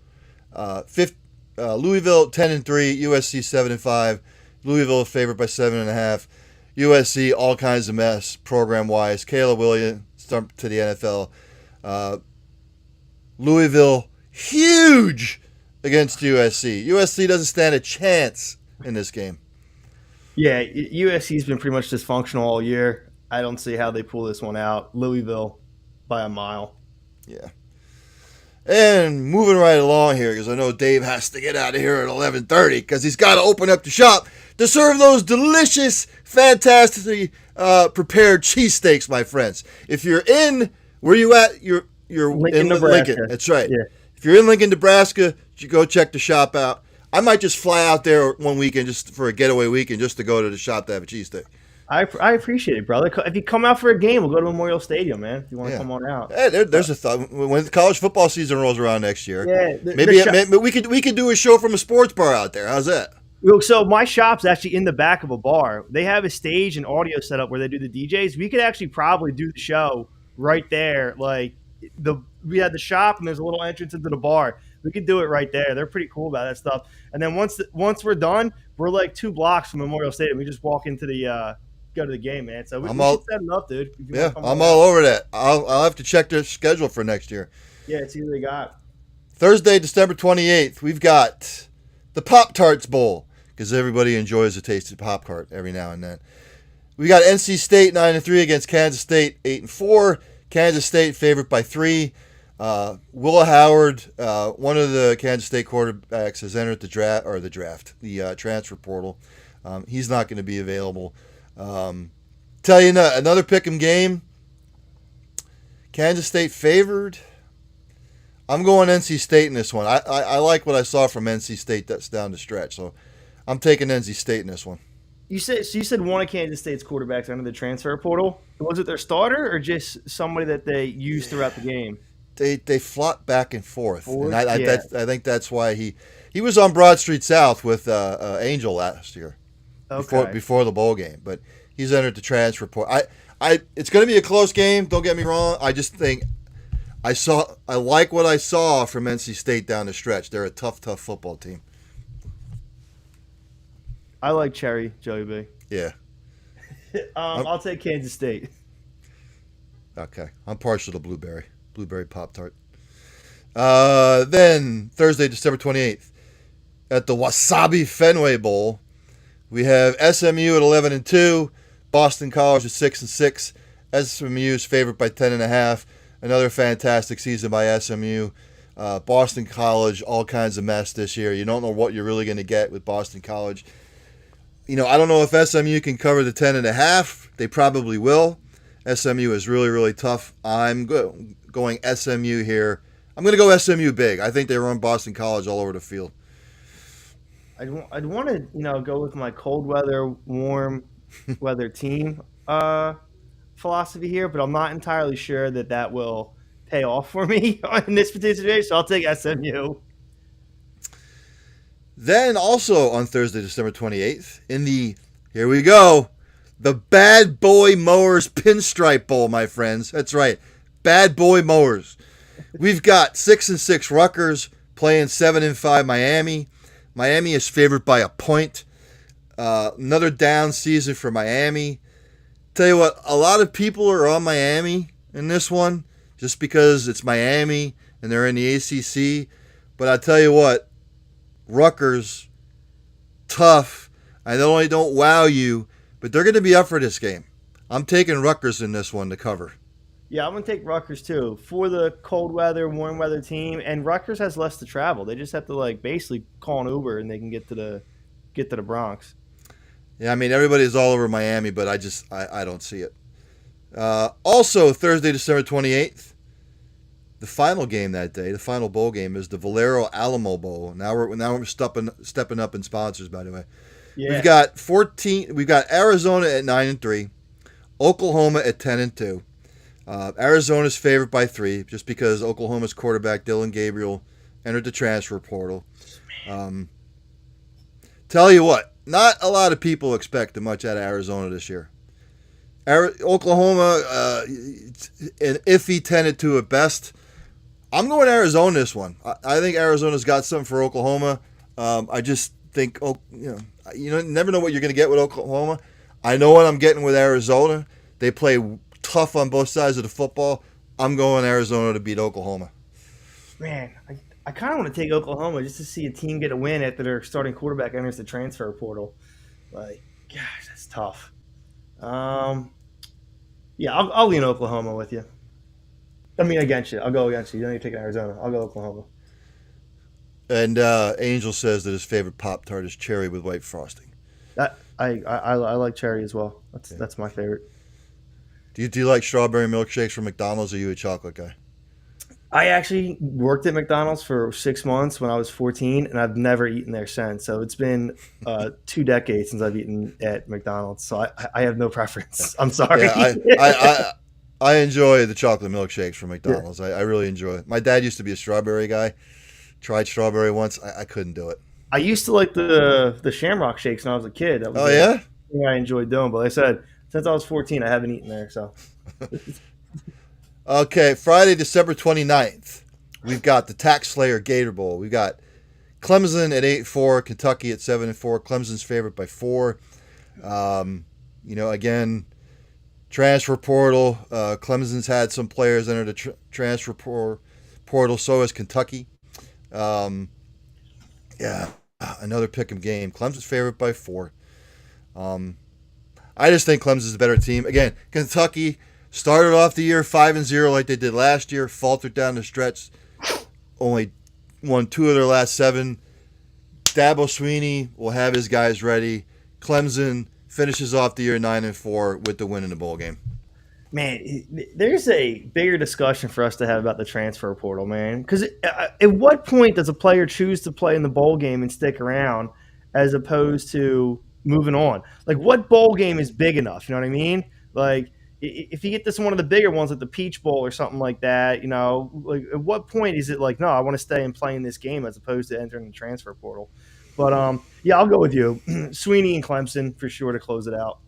Louisville 10-3, USC 7-5. Louisville favored by 7.5. USC all kinds of mess program wise. Caleb Williams to the NFL. Louisville huge against USC. USC doesn't stand a chance in this game. Yeah, USC's been pretty much dysfunctional all year. I don't see how they pull this one out. Louisville by a mile. Yeah. And moving right along here, because I know Dave has to get out of here at 11:30 because he's got to open up the shop to serve those delicious, fantastically prepared cheesesteaks, my friends. If you're in, where you at? You're Lincoln, in Nebraska. Lincoln. That's right. Yeah. If you're in Lincoln, Nebraska, you go check the shop out. I might just fly out there one weekend just for a getaway weekend just to go to the shop to have a cheesesteak. I appreciate it, brother. If you come out for a game, we'll go to Memorial Stadium, man. If you want to come on out. Hey, there's a thought. When the college football season rolls around next year, maybe we could do a show from a sports bar out there. How's that? So my shop's actually in the back of a bar. They have a stage and audio set up where they do the DJs. We could actually probably do the show right there. Like the we had the shop and there's a little entrance into the bar. We could do it right there. They're pretty cool about that stuff. And then once we're done, we're like 2 blocks from Memorial Stadium. We just walk into the go to the game, man. So we should set it up, dude. Yeah, I'm all over that. I'll have to check their schedule for next year. Yeah, see what they got. Thursday, December 28th, we've got the Pop-Tarts Bowl, because everybody enjoys a tasty Pop-Tart every now and then. We got NC State 9-3 against Kansas State 8-4. Kansas State favored by 3. Willa Howard, one of the Kansas State quarterbacks, has entered the transfer portal. He's not going to be available. Tell you another pick'em game. Kansas State favored. I'm going NC State in this one. I like what I saw from NC State. That's down the stretch, so I'm taking NC State in this one. You said one of Kansas State's quarterbacks under the transfer portal. Was it their starter or just somebody that they used throughout the game? They flop back and forth. And I think that's why he was on Broad Street South with Angel last year, before the bowl game. But he's entered the transfer portal. It's going to be a close game. Don't get me wrong. I just think I like what I saw from NC State down the stretch. They're a tough football team. I like cherry, Joey B. Yeah. I'll take Kansas State. Okay. I'm partial to blueberry Pop-Tart. Then Thursday, December 28th, at the Wasabi Fenway Bowl, we have SMU at 11-2, Boston College at 6-6. SMU is favored by 10.5. Another fantastic season by SMU. Boston College, all kinds of mess this year. You don't know what you're really going to get with Boston College. I don't know if SMU can cover the 10.5. They probably will. SMU is really, really tough. I'm going SMU here. I'm going to go SMU big. I think they run Boston College all over the field. I'd want to, go with my cold weather, warm weather team philosophy here, but I'm not entirely sure that will pay off for me in this particular situation. So I'll take SMU. Then also on Thursday, December 28th, here we go, the Bad Boy Mowers Pinstripe Bowl, my friends. That's right, Bad Boy Mowers. We've got 6-6 Rutgers playing 7-5 Miami. Miami is favored by a point. Another down season for Miami. Tell you what, a lot of people are on Miami in this one just because it's Miami and they're in the ACC. But I tell you what, Rutgers, tough. I not only don't wow you, but they're going to be up for this game. I'm taking Rutgers in this one to cover. Yeah, I'm going to take Rutgers too for the cold weather, warm weather team. And Rutgers has less to travel. They just have to basically call an Uber and they can get to the Bronx. Yeah, I mean everybody's all over Miami, but I don't see it. Also, Thursday, December 28th. The final game that day, the final bowl game, is the Valero Alamo Bowl. Now we're stepping up in sponsors, by the way. Yeah. We've got Arizona at 9-3, Oklahoma at 10-2. Arizona's favored by 3 just because Oklahoma's quarterback Dylan Gabriel entered the transfer portal. Tell you what, not a lot of people expect much out of Arizona this year. Oklahoma, an iffy 10-2 at best. I'm going Arizona this one. I think Arizona's got something for Oklahoma. I just think, you never know what you're going to get with Oklahoma. I know what I'm getting with Arizona. They play tough on both sides of the football. I'm going Arizona to beat Oklahoma. Man, I kind of want to take Oklahoma just to see a team get a win after their starting quarterback enters the transfer portal. Gosh, that's tough. Yeah, I'll lean Oklahoma with you. I mean, against you. I'll go against you. You don't need to take Arizona. I'll go Oklahoma. And Angel says that his favorite Pop-Tart is cherry with white frosting. I like cherry as well. That's my favorite. Do you like strawberry milkshakes from McDonald's, or are you a chocolate guy? I actually worked at McDonald's for 6 months when I was 14, and I've never eaten there since. So it's been 2 decades since I've eaten at McDonald's. So I have no preference. I'm sorry. Yeah, I enjoy the chocolate milkshakes from McDonald's. Yeah. I really enjoy it. My dad used to be a strawberry guy. Tried strawberry once. I couldn't do it. I used to like the Shamrock shakes when I was a kid. That was yeah? thing I enjoyed doing. But like I said, since I was 14, I haven't eaten there. So Okay, Friday, December 29th, we've got the Tax Slayer Gator Bowl. We've got Clemson at 8-4, Kentucky at 7-4. Clemson's favorite by 4. Again, transfer portal. Clemson's had some players enter the transfer portal. So has Kentucky. Another pick'em game. Clemson's favorite by 4. I just think Clemson's a better team. Again, Kentucky started off the year 5-0 like they did last year. Faltered down the stretch. Only won 2 of their last 7. Dabo Swinney will have his guys ready. Clemson finishes off the year 9-4 with the win in the bowl game. Man, there's a bigger discussion for us to have about the transfer portal, man. Because at what point does a player choose to play in the bowl game and stick around as opposed to moving on? Like, what bowl game is big enough? You know what I mean? Like, if you get this one of the bigger ones, like the Peach Bowl or something like that, like at what point is it like, no, I want to stay and play in this game as opposed to entering the transfer portal? But, I'll go with you. Swinney and Clemson for sure to close it out.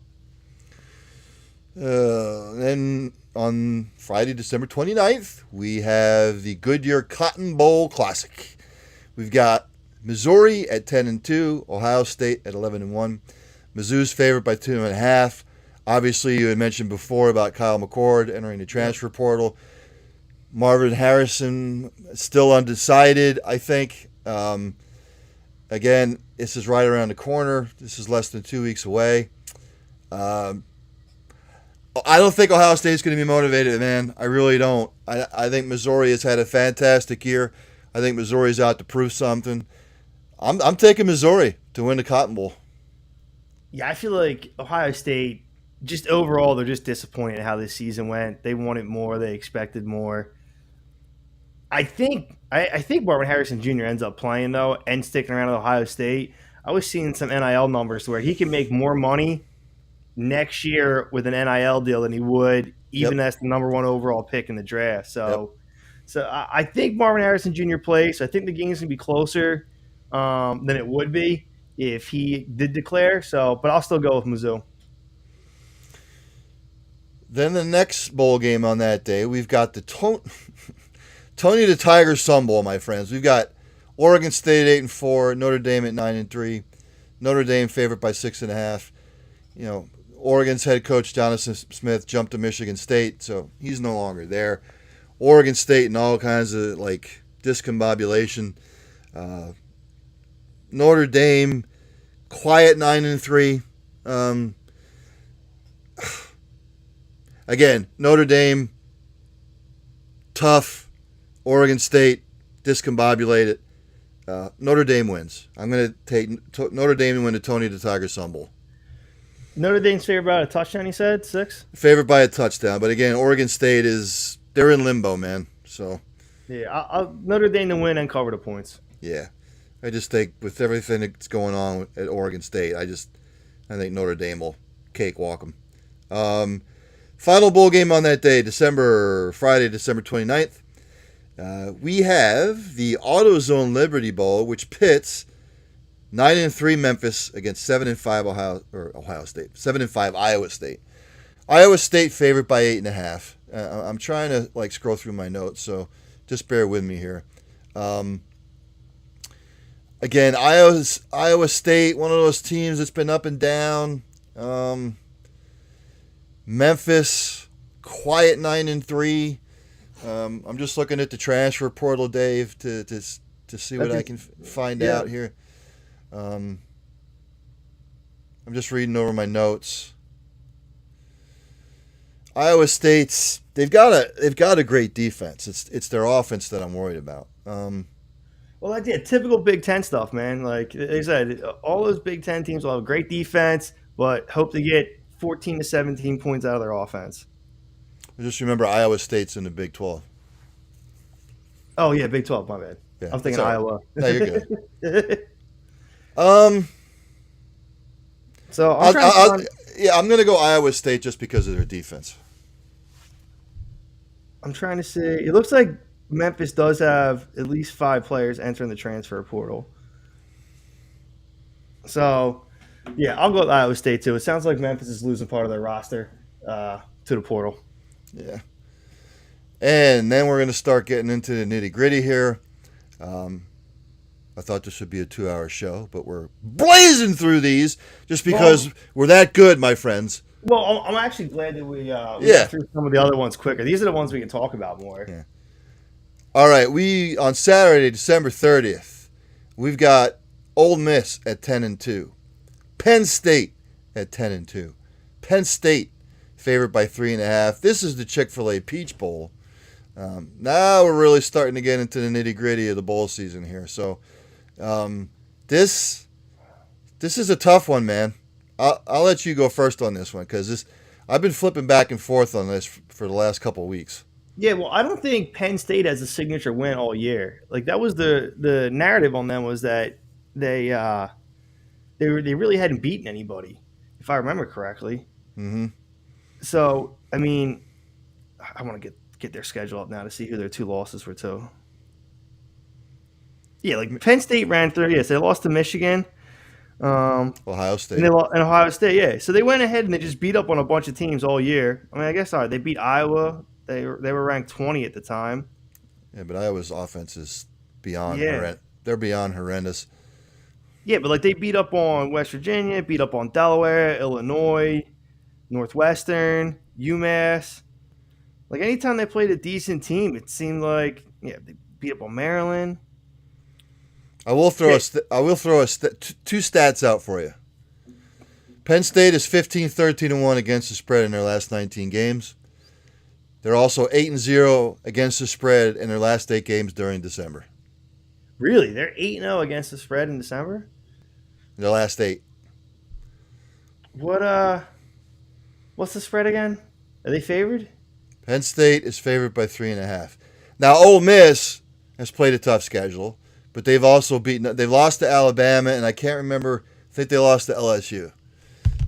Then on Friday, December 29th, we have the Goodyear Cotton Bowl Classic. We've got Missouri at 10-2, Ohio State at 11-1. Mizzou's favorite by 2.5. Obviously, you had mentioned before about Kyle McCord entering the transfer portal. Marvin Harrison still undecided, I think. Again, this is right around the corner. This is less than 2 weeks away. I don't think Ohio State's going to be motivated, man. I really don't. I think Missouri has had a fantastic year. I think Missouri's out to prove something. I'm taking Missouri to win the Cotton Bowl. Yeah, I feel like Ohio State, just overall, they're just disappointed in how this season went. They wanted more. They expected more. I think Marvin Harrison Jr. ends up playing, though, and sticking around at Ohio State. I was seeing some NIL numbers where he can make more money next year with an NIL deal than he would even as the number 1 overall pick in the draft. So I think Marvin Harrison Jr. plays. So I think the game's going to be closer than it would be if he did declare. But I'll still go with Mizzou. Then the next bowl game on that day, we've got the Tony the Tiger Sun Bowl, my friends. We've got Oregon State 8-4, Notre Dame at 9-3. Notre Dame favored by 6.5. Oregon's head coach Jonathan Smith jumped to Michigan State, so he's no longer there. Oregon State and all kinds of discombobulation. Notre Dame quiet 9-3. Again, Notre Dame tough. Oregon State discombobulated. Notre Dame wins. I'm going to take Notre Dame to win the Tony the Tiger Sun Bowl. Notre Dame's favored by a touchdown, he said? 6? Favored by a touchdown. But again, Oregon State they're in limbo, man. So yeah, I'll Notre Dame to win and cover the points. Yeah. I just think with everything that's going on at Oregon State, I think Notre Dame will cakewalk them. Final bowl game on that day, Friday, December 29th. We have the AutoZone Liberty Bowl, which pits 9-3 Memphis against 7-5 Ohio State. 7-5 Iowa State. Iowa State favored by 8.5. I'm trying to scroll through my notes, so just bear with me here. Again, Iowa State, one of those teams that's been up and down. Memphis, quiet 9-3. I'm just looking at the transfer portal, Dave, to see what I can find out here. I'm just reading over my notes. Iowa State's they've got a great defense. It's their offense that I'm worried about. Well, I did typical Big Ten stuff, man. Like I said, all those Big Ten teams will have great defense, but hope to get 14 to 17 points out of their offense. Just remember, Iowa State's in the Big 12. Oh yeah, Big 12. My bad. Yeah, I'm thinking Iowa. No, you're good. So I'm going to go Iowa State just because of their defense. I'm trying to see. It looks like Memphis does have at least 5 players entering the transfer portal. So, yeah, I'll go with Iowa State too. It sounds like Memphis is losing part of their roster to the portal. Yeah. And then we're going to start getting into the nitty gritty here. I thought this would be a 2-hour show, but we're blazing through these just because we're that good, my friends. Well, I'm actually glad that we got through some of the other ones quicker. These are the ones we can talk about more. Yeah. All right, on Saturday, December 30th, we've got Ole Miss at 10-2, Penn State at 10-2. Penn State favored by 3.5. This is the Chick-fil-A Peach Bowl. Now we're really starting to get into the nitty gritty of the bowl season here. So this is a tough one, man. I'll let you go first on this one because I've been flipping back and forth on this for the last couple of weeks. Yeah, well, I don't think Penn State has a signature win all year. Like that was the narrative on them was that they really hadn't beaten anybody, if I remember correctly. Mm-hmm. So I mean, I want to get their schedule up now to see who their 2 losses were to. Yeah, like Penn State ran through. Yes, they lost to Michigan. Ohio State. And Ohio State, yeah. So they went ahead and they just beat up on a bunch of teams all year. I mean, I guess they beat Iowa. They were ranked 20 at the time. Yeah, but Iowa's offense is beyond they're beyond horrendous. Yeah, but like they beat up on West Virginia, beat up on Delaware, Illinois, Northwestern, UMass. Like anytime they played a decent team, it seemed like they beat up on Maryland. I will throw 2 stats out for you. Penn State is 15-13-1 against the spread in their last 19 games. They're also 8-0 against the spread in their last 8 games during December. Really? They're 8-0 against the spread in December? In their last 8. What's the spread again? Are they favored? Penn State is favored by 3.5. Now, Ole Miss has played a tough schedule, but they've lost to Alabama, and I can't remember, I think they lost to LSU.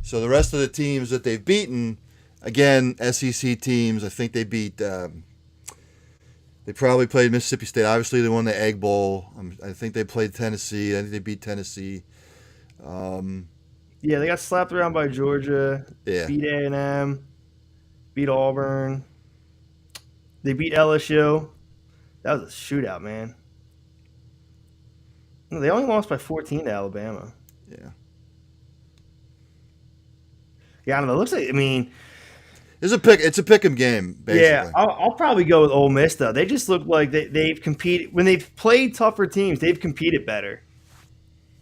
So the rest of the teams that they've beaten, again, SEC teams, I think they beat, they probably played Mississippi State. Obviously, they won the Egg Bowl. I think they played Tennessee. I think they beat Tennessee. Yeah, they got slapped around by Georgia. Yeah. Beat A&M. Beat Auburn. They beat LSU. That was a shootout, man. No, they only lost by 14 to Alabama. Yeah. Yeah, I don't know. It looks like, I mean, it's a pick'em game, basically. Yeah, I'll probably go with Ole Miss, though. They just look like they've competed. When they've played tougher teams, they've competed better.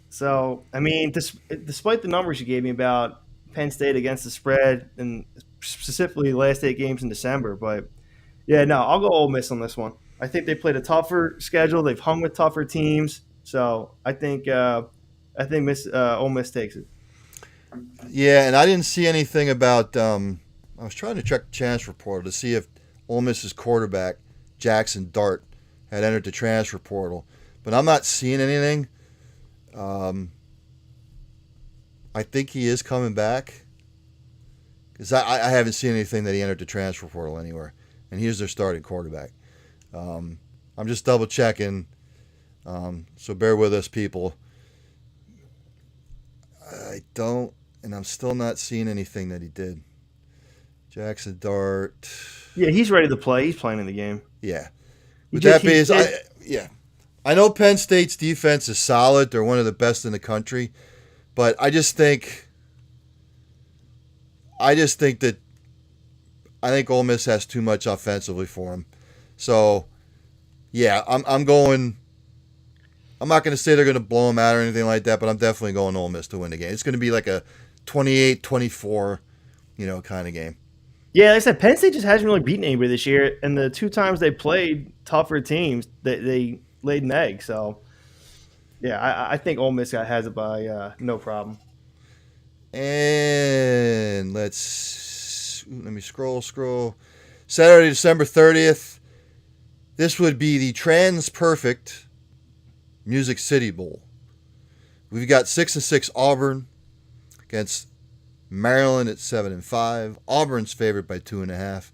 So, I mean, despite the numbers you gave me about Penn State against the spread, and specifically the last 8 games in December, but, yeah, no, I'll go Ole Miss on this one. I think they played a tougher schedule. They've hung with tougher teams. So, I think Ole Miss takes it. Yeah, and I didn't see anything about I was trying to check the transfer portal to see if Ole Miss's quarterback, Jackson Dart, had entered the transfer portal. But I'm not seeing anything. I think he is coming back. Because I haven't seen anything that he entered the transfer portal anywhere. And he is their starting quarterback. I'm just double checking. So bear with us, people. And I'm still not seeing anything that he did. Jackson Dart. Yeah, he's ready to play. He's playing in the game. Yeah. I know Penn State's defense is solid. They're one of the best in the country. But I think Ole Miss has too much offensively for him. So, yeah, I'm going. I'm not going to say they're going to blow them out or anything like that, but I'm definitely going Ole Miss to win the game. It's going to be like a 28-24, kind of game. Yeah, like I said, Penn State just hasn't really beaten anybody this year, and the 2 times they played tougher teams, they laid an egg. So, yeah, I think Ole Miss has it by no problem. And let me scroll. Saturday, December 30th. This would be the Trans-Perfect Music City Bowl. We've got 6-6 Auburn against Maryland at 7-5. Auburn's favored by 2.5.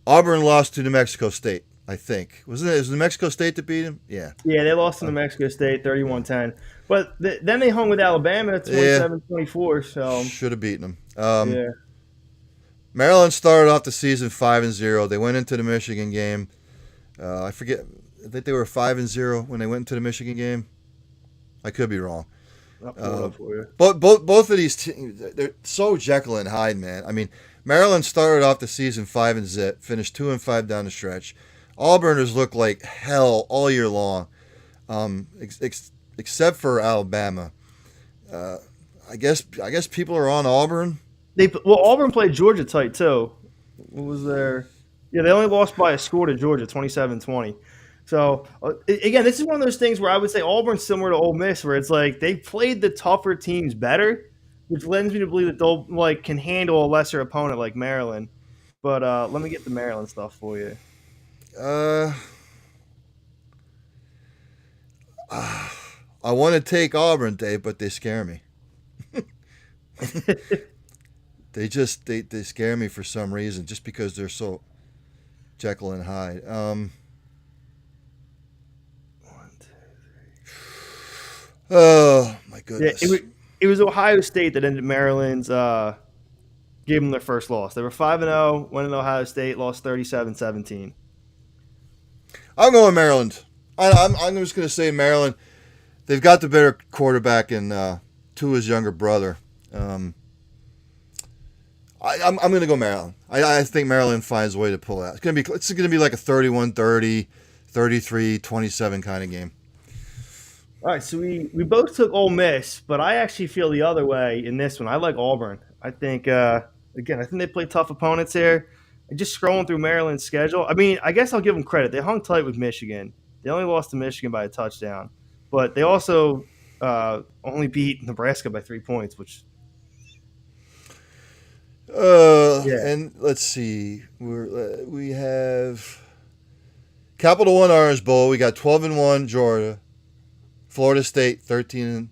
Auburn lost to New Mexico State, I think. It was New Mexico State that beat him? Yeah. Yeah, they lost to New Mexico State 31-10. But then they hung with Alabama at 27-24. So should have beaten them. yeah. Maryland started off the season 5-0. They went into the Michigan game. I forget. I think they were 5-0 when they went into the Michigan game. I could be wrong. I'll pull it up for you. But both of these teams, they're so Jekyll and Hyde, man. I mean, Maryland started off the season 5-0, finished 2-5 down the stretch. Auburners look like hell all year long, except for Alabama. I guess people are on Auburn. Auburn played Georgia tight too. What was their? Yeah, they only lost by a score to Georgia, 27-20. So again, this is one of those things where I would say Auburn's similar to Ole Miss, where it's like they played the tougher teams better, which lends me to believe that they'll can handle a lesser opponent like Maryland. But let me get the Maryland stuff for you. I want to take Auburn, Dave, but they scare me. They scare me for some reason, just because they're so Jekyll and Hyde. 1, 2, 3. Oh my goodness! Yeah, it was Ohio State that ended Maryland's. Gave them their first loss. They were 5-0, went into Ohio State, lost 37-17. I'm going Maryland. I'm just going to say Maryland. They've got the better quarterback in Tua's younger brother. I'm going to go Maryland. I think Maryland finds a way to pull out. It's going to be like a 31-30, 33-27 kind of game. All right, so we both took Ole Miss, but I actually feel the other way in this one. I like Auburn. I think I think they play tough opponents here. And just scrolling through Maryland's schedule, I mean, I guess I'll give them credit. They hung tight with Michigan. They only lost to Michigan by a touchdown, but they also only beat Nebraska by 3 points, which. And let's see, we have Capital One Orange Bowl. We got 12-1 Georgia, Florida State 13-0.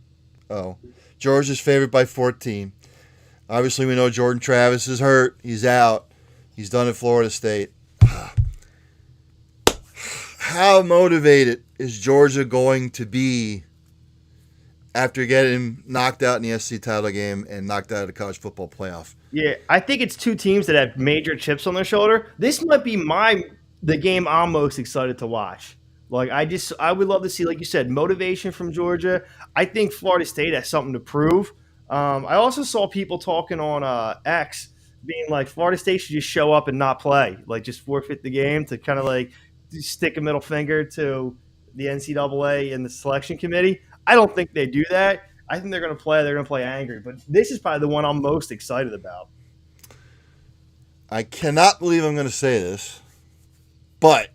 Georgia's favored by 14. Obviously, we know Jordan Travis is hurt. He's out. He's done at Florida State. How motivated is Georgia going to be after getting knocked out in the SEC title game and knocked out of the college football playoff? Yeah, I think it's two teams that have major chips on their shoulder. This might be the game I'm most excited to watch. Like I would love to see, like you said, motivation from Georgia. I think Florida State has something to prove. I also saw people talking on X being like Florida State should just show up and not play, like just forfeit the game to kind of like stick a middle finger to the NCAA and the selection committee. I don't think they do that. I think they're going to play. They're going to play angry. But this is probably the one I'm most excited about. I cannot believe I'm going to say this, but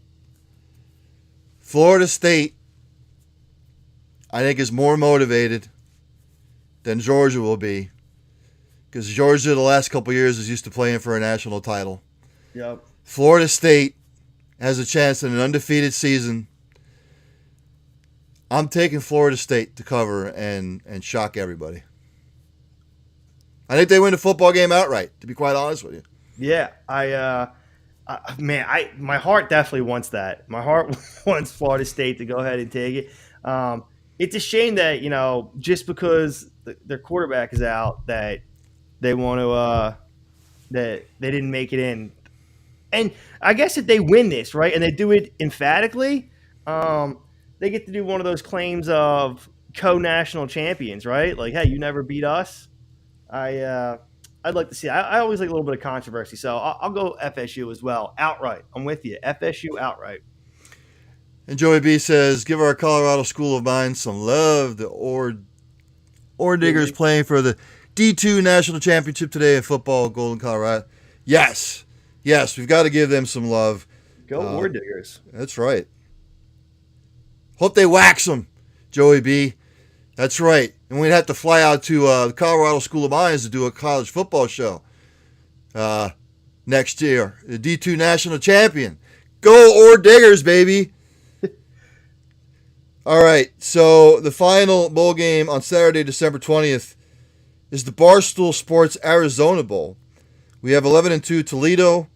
Florida State, I think, is more motivated than Georgia will be, because Georgia the last couple of years is used to playing for a national title. Yep. Florida State has a chance in an undefeated season. I'm taking Florida State to cover and shock everybody. I think they win the football game outright, to be quite honest with you. Yeah, my heart definitely wants that. My heart wants Florida State to go ahead and take it. It's a shame that, just because their quarterback is out, that they want to that they didn't make it in. And I guess if they win this, right, and they do it emphatically, they get to do one of those claims of co-national champions, right? Like, hey, you never beat us. I'd like to see. I always like a little bit of controversy, so I'll go FSU as well, outright. I'm with you, FSU outright. And Joey B says, give our Colorado School of Mines some love. The Ore Diggers playing for the D2 National Championship today in football, Golden, Colorado. Yes, we've got to give them some love. Go Ore Diggers. That's right. Hope they wax them, Joey B. That's right. And we'd have to fly out to the Colorado School of Mines to do a college football show next year. The D2 National Champion. Go Ore Diggers, baby. All right, so the final bowl game on Saturday, December 20th, is the Barstool Sports Arizona Bowl. We have 11-2 Toledo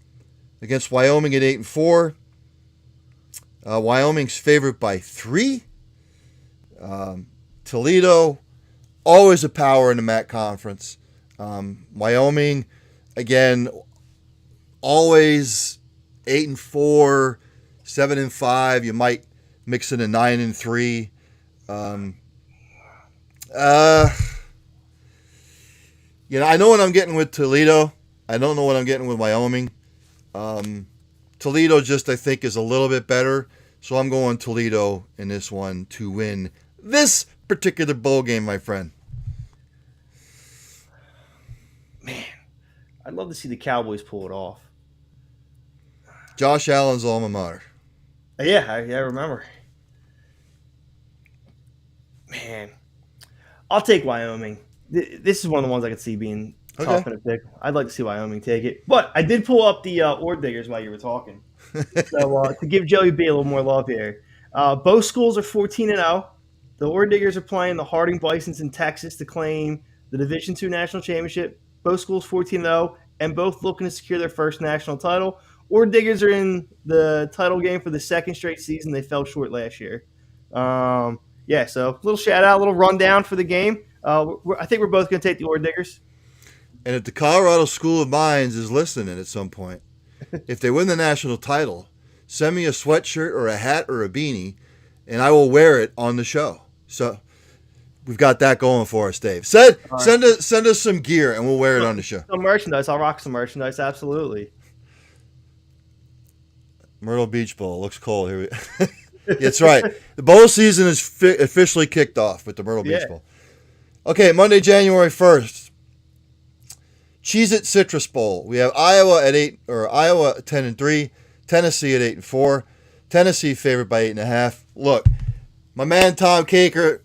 against Wyoming at 8-4. Wyoming's favored by 3. Toledo, always a power in the MAC conference. Wyoming, again, always 8-4, 7-5. You might mix in a 9-3. I know what I'm getting with Toledo. I don't know what I'm getting with Wyoming. Toledo just, I think, is a little bit better. So I'm going Toledo in this one to win this particular bowl game, my friend. Man, I'd love to see the Cowboys pull it off. Josh Allen's alma mater. Yeah, I remember. Man, I'll take Wyoming. This is one of the ones I could see being tough in a pick. I'd like to see Wyoming take it. But I did pull up the Ord Diggers while you were talking. So to give Joey B a little more love here. Both schools are 14-0. The Ord Diggers are playing the Harding Bisons in Texas to claim the Division II National Championship. Both schools 14-0 and both looking to secure their first national title. Ord Diggers are in the title game for the second straight season. They fell short last year. So a little shout out, a little rundown for the game. I think we're both going to take the Ord Diggers. And if the Colorado School of Mines is listening at some point, if they win the national title, send me a sweatshirt or a hat or a beanie, and I will wear it on the show. So we've got that going for us, Dave. Send us some gear, and we'll wear it on the show. Some merchandise. I'll rock some merchandise, absolutely. Myrtle Beach Bowl. Looks cold. Here That's right. The bowl season is officially kicked off with the Myrtle Beach Bowl. Okay, Monday, January 1st. Cheez-It Citrus Bowl. We have Iowa at 10-3, Tennessee at 8-4. Tennessee favored by 8.5. Look, my man Tom Caker,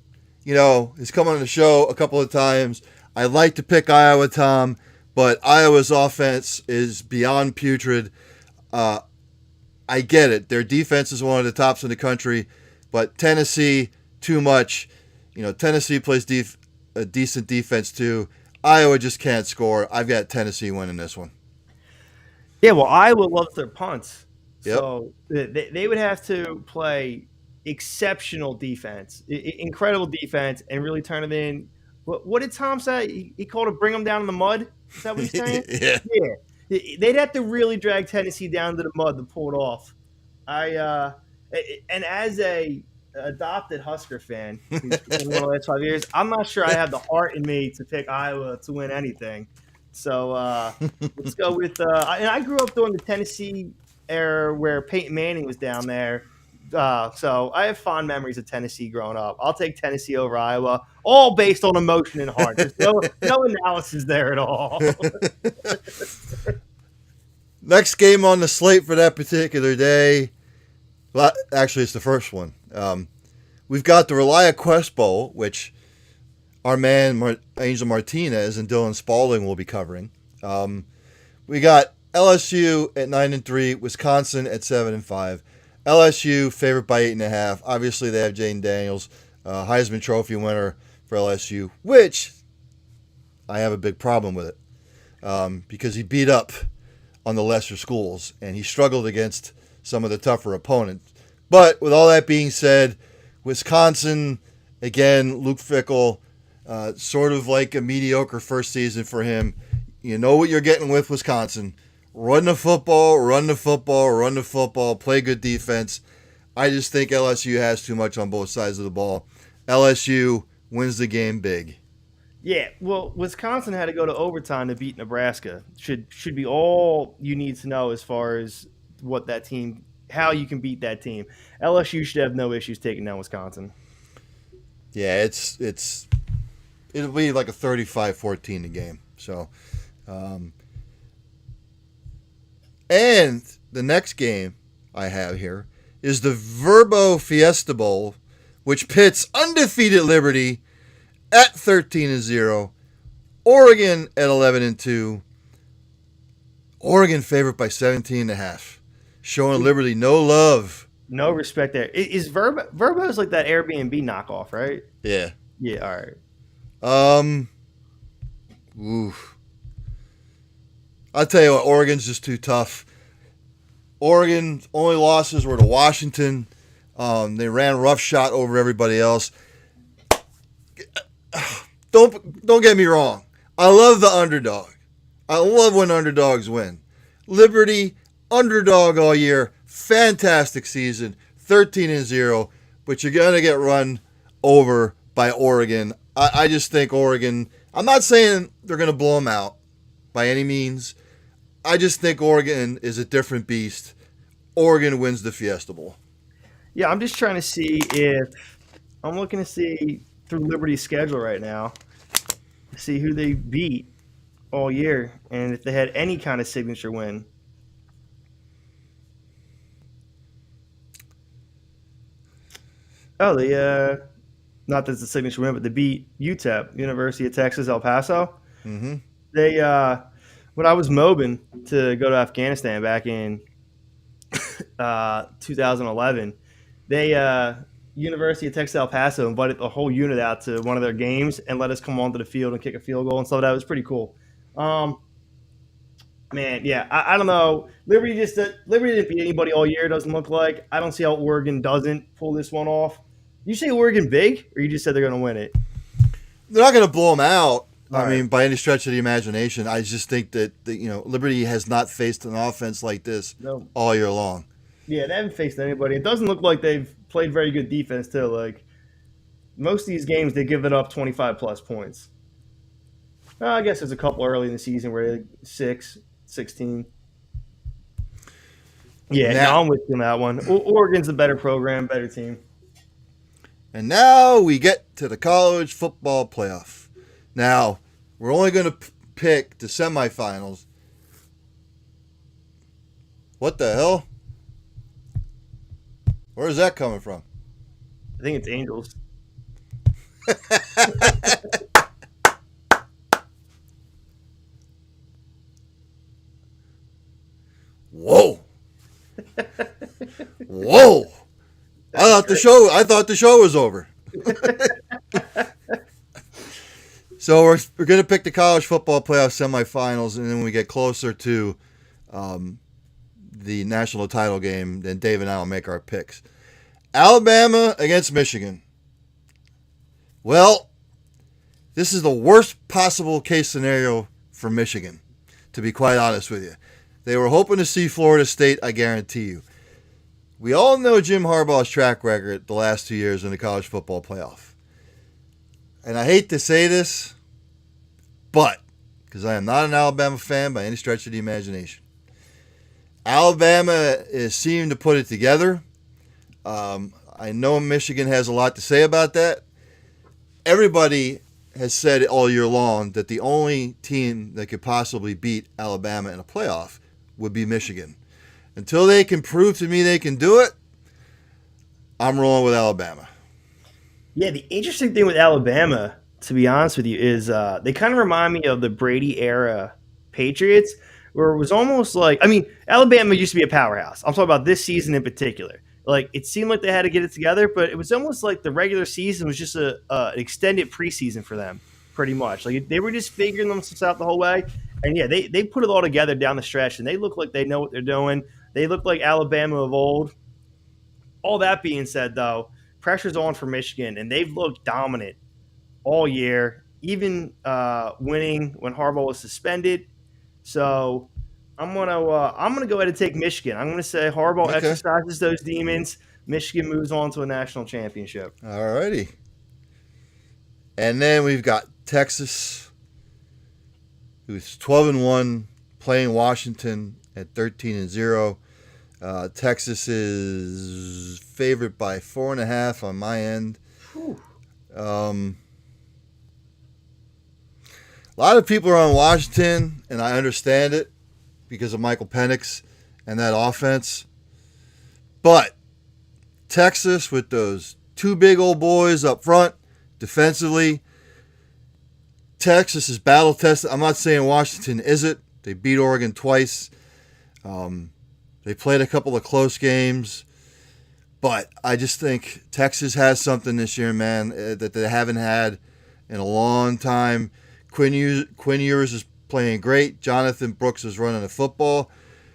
has come on the show a couple of times. I like to pick Iowa, Tom, but Iowa's offense is beyond putrid. I get it. Their defense is one of the tops in the country, but Tennessee, too much. Tennessee plays a decent defense too. Iowa just can't score. I've got Tennessee winning this one. Yeah, well, Iowa loves their punts. Yep. So they would have to play exceptional defense, incredible defense, and really turn it in. What did Tom say? He called it bring them down in the mud? Is that what he's saying? Yeah. They'd have to really drag Tennessee down to the mud to pull it off. And as a adopted Husker fan who's been one of the last 5 years, I'm not sure I have the heart in me to pick Iowa to win anything. So let's go with and I grew up during the Tennessee era where Peyton Manning was down there. So I have fond memories of Tennessee growing up. I'll take Tennessee over Iowa, all based on emotion and heart. There's no analysis there at all. Next game on the slate for that particular day. Well, actually, it's the first one. We've got the Relia Quest Bowl, which our man Angel Martinez and Dylan Spalding will be covering. We got LSU at 9-3, Wisconsin at 7-5. LSU favored by 8.5. Obviously, they have Jaden Daniels, Heisman Trophy winner for LSU, which I have a big problem with it because he beat up on the lesser schools and he struggled against some of the tougher opponents. But with all that being said, Wisconsin, again, Luke Fickell, sort of like a mediocre first season for him. You know what you're getting with Wisconsin. Run the football, play good defense. I just think LSU has too much on both sides of the ball. LSU wins the game big. Yeah, well, Wisconsin had to go to overtime to beat Nebraska. Should be all you need to know as far as what that team, how you can beat that team. LSU should have no issues taking down Wisconsin. Yeah, it'll be like a 35-14 game. So, and the next game I have here is the Verbo Fiesta Bowl, which pits undefeated Liberty at 13-0, Oregon at 11-2. Oregon favored by 17.5, showing Liberty no love. No respect there. Is Verbo's like that Airbnb knockoff, right? Yeah. Yeah. All right. Oof. I'll tell you what, Oregon's just too tough. Oregon's only losses were to Washington. They ran roughshod over everybody else. Don't get me wrong. I love the underdog. I love when underdogs win. Liberty, underdog all year, fantastic season, 13-0, but you're going to get run over by Oregon. I just think Oregon, I'm not saying they're going to blow them out by any means. I just think Oregon is a different beast. Oregon wins the Fiesta Bowl. Yeah, I'm just trying to see if I'm looking to see through Liberty's schedule right now to see who they beat all year and if they had any kind of signature win. Oh, they not that it's a signature win, but they beat UTEP, University of Texas, El Paso. Mm-hmm. They when I was mobbing to go to Afghanistan back in 2011, they University of Texas El Paso invited the whole unit out to one of their games and let us come onto the field and kick a field goal and stuff. That was pretty cool. Man, yeah, I don't know. Liberty didn't beat anybody all year. Doesn't look like. I don't see how Oregon doesn't pull this one off. You say Oregon big, or you just said they're going to win it? They're not going to blow them out. All mean, by any stretch of the imagination. I just think that Liberty has not faced an offense like this all year long. Yeah, they haven't faced anybody. It doesn't look like they've played very good defense too. Like most of these games, they give it up 25-plus points. I guess there's a couple early in the season where they 6, 16. Yeah, no, I'm with you on that one. Oregon's a better program, better team. And now we get to the college football playoff. Now, we're only going to pick the semifinals. What the hell? Where is that coming from? I think it's Angels. Whoa. Whoa. I thought the show was over. So we're going to pick the college football playoff semifinals, and then when we get closer to the national title game, then Dave and I will make our picks. Alabama against Michigan. Well, this is the worst possible case scenario for Michigan, to be quite honest with you. They were hoping to see Florida State, I guarantee you. We all know Jim Harbaugh's track record the last 2 years in the college football playoff. And I hate to say this, but, because I am not an Alabama fan by any stretch of the imagination, Alabama is seeming to put it together. I know Michigan has a lot to say about that. Everybody has said all year long that the only team that could possibly beat Alabama in a playoff would be Michigan. Until they can prove to me they can do it, I'm rolling with Alabama. Yeah, the interesting thing with Alabama, to be honest with you, is they kind of remind me of the Brady era Patriots, where it was almost like, Alabama used to be a powerhouse. I'm talking about this season in particular. Like, it seemed like they had to get it together, but it was almost like the regular season was just an extended preseason for them, pretty much. Like, they were just figuring themselves out the whole way. And, yeah, they put it all together down the stretch, and they look like they know what they're doing. They look like Alabama of old. All that being said, though, pressure's on for Michigan, and they've looked dominant all year, even winning when Harbaugh was suspended. So I'm gonna go ahead and take Michigan. I'm gonna say Harbaugh exercises those demons. Michigan moves on to a national championship. All righty. And then we've got Texas, who's 12-1, playing Washington at 13-0. Texas is favored by 4.5 on my end. A lot of people are on Washington, and I understand it because of Michael Penix and that offense. But Texas, with those two big old boys up front, defensively, Texas is battle tested. I'm not saying Washington isn't. They beat Oregon twice. They played a couple of close games. But I just think Texas has something this year, man, that they haven't had in a long time. Quinn Ewers is playing great. Jonathan Brooks is running the football.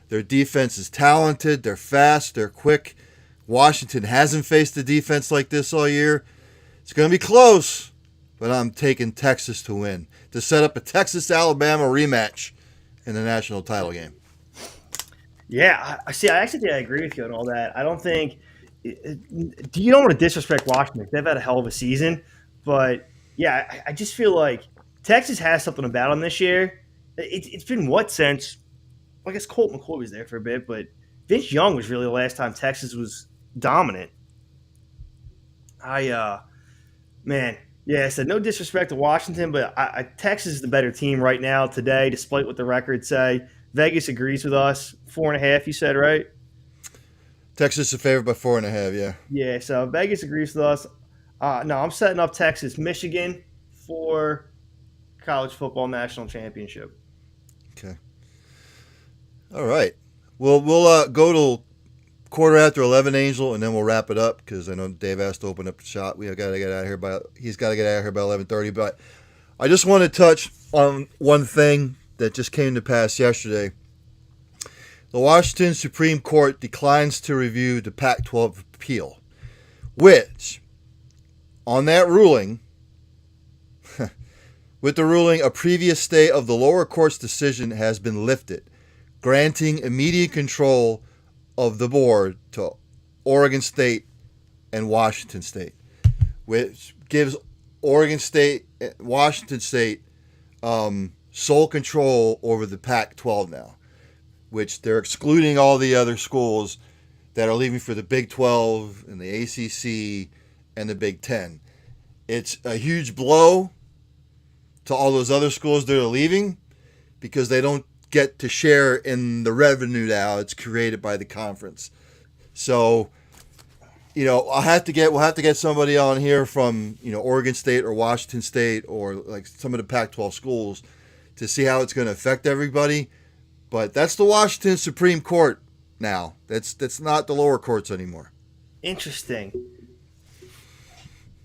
Their defense is talented. They're fast. They're quick. Washington hasn't faced a defense like this all year. It's going to be close, but I'm taking Texas to win, to set up a Texas-Alabama rematch in the national title game. Yeah, I see. I actually think I agree with you on all that. I don't think you don't want to disrespect Washington. They've had a hell of a season, but yeah, I just feel like Texas has something about them this year. It's been what since I guess Colt McCoy was there for a bit, but Vince Young was really the last time Texas was dominant. Man, yeah, I said no disrespect to Washington, but Texas is the better team right now today, despite what the records say. Vegas agrees with us. 4.5, you said, right? Texas is a favorite by 4.5. Yeah. Yeah, so Vegas agrees with us. No, I'm setting up Texas, Michigan for college football national championship. Okay. All right. We'll go to quarter after 11, Angel, and then we'll wrap it up because I know Dave has to open up the shot. We got to get out of here by. He's got to get out of here by 11:30. But I just want to touch on one thing that just came to pass yesterday. The Washington Supreme Court declines to review the Pac-12 appeal, which, on that ruling, with the ruling, a previous stay of the lower court's decision has been lifted, granting immediate control of the board to Oregon State and Washington State, which gives Oregon State, Washington State, sole control over the Pac-12 now, which they're excluding all the other schools that are leaving for the Big 12 and the ACC and the Big 10. It's a huge blow to all those other schools that are leaving because they don't get to share in the revenue now. It's created by the conference. So, we'll have to get somebody on here from, Oregon State or Washington State or like some of the Pac-12 schools to see how it's going to affect everybody. But that's the Washington Supreme Court now. That's not the lower courts anymore. Interesting.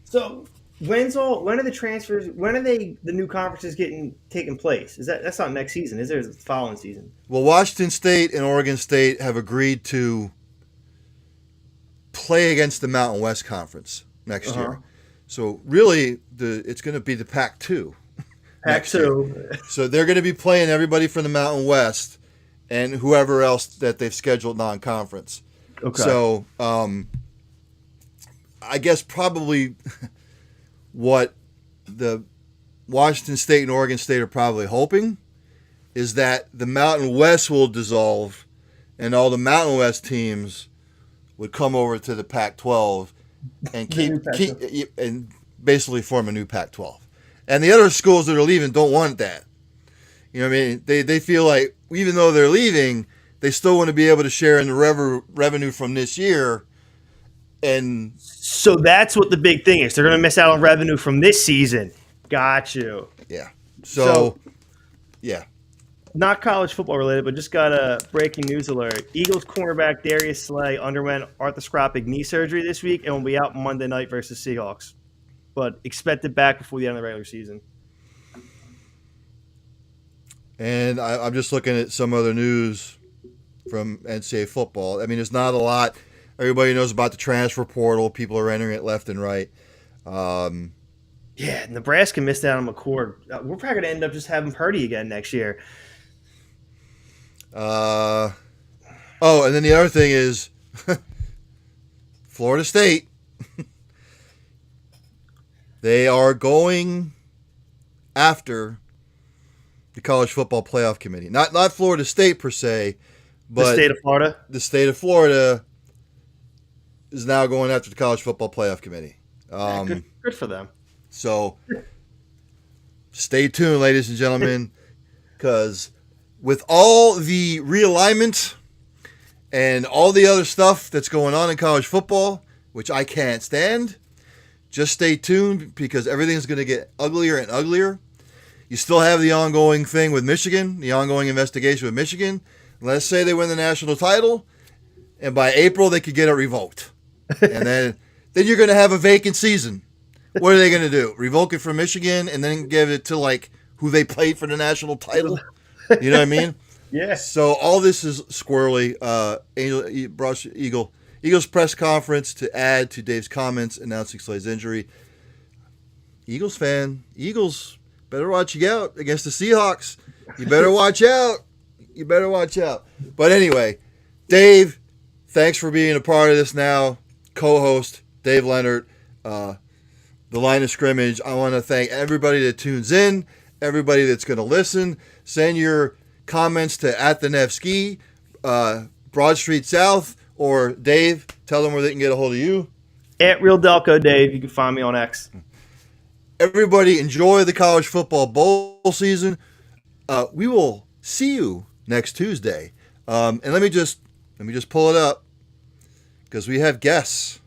So when are the transfers? When are the new conferences taking place? That's not next season, is there? It's the following season. Well, Washington State and Oregon State have agreed to play against the Mountain West Conference next year. So really, it's going to be the Pac-2. Pac-2. So they're going to be playing everybody from the Mountain West and whoever else that they've scheduled non-conference. Okay. So I guess probably what the Washington State and Oregon State are probably hoping is that the Mountain West will dissolve and all the Mountain West teams would come over to the Pac-12 and keep and basically form a new Pac-12. And the other schools that are leaving don't want that. You know what I mean? They feel like even though they're leaving, they still want to be able to share in the revenue from this year. And so that's what the big thing is. They're going to miss out on revenue from this season. Got you. Yeah. So yeah. Not college football related, but just got a breaking news alert. Eagles cornerback Darius Slay underwent arthroscopic knee surgery this week and will be out Monday night versus Seahawks. But expected back before the end of the regular season. And I'm just looking at some other news from NCAA football. I mean, there's not a lot. Everybody knows about the transfer portal. People are entering it left and right. Yeah, Nebraska missed out on McCord. We're probably going to end up just having Purdy again next year. And then the other thing is Florida State. They are going after the College Football Playoff Committee. Not Florida State per se, but the state of Florida. The state of Florida is now going after the College Football Playoff Committee. Good for them. So stay tuned, ladies and gentlemen, because with all the realignment and all the other stuff that's going on in college football, which I can't stand, just stay tuned because everything's going to get uglier and uglier. You still have the ongoing thing with Michigan, the ongoing investigation with Michigan. Let's say they win the national title, and by April they could get it revoked. And then you're going to have a vacant season. What are they going to do? Revoke it from Michigan and then give it to like who they played for the national title? You know what I mean? Yeah. So all this is squirrely. Eagles press conference to add to Dave's comments announcing Slay's injury. Eagles fan, Eagles better watch out against the Seahawks. You better watch out. But anyway, Dave, thanks for being a part of this now. Co-host Dave Leonard, the Line of Scrimmage. I want to thank everybody that tunes in, everybody that's going to listen. Send your comments to @the_Neff_ski, Broad Street South, or Dave, tell them where they can get a hold of you. @RealDelco Dave. You can find me on X. Everybody enjoy the college football bowl season. We will see you next Tuesday. And let me just pull it up because we have guests.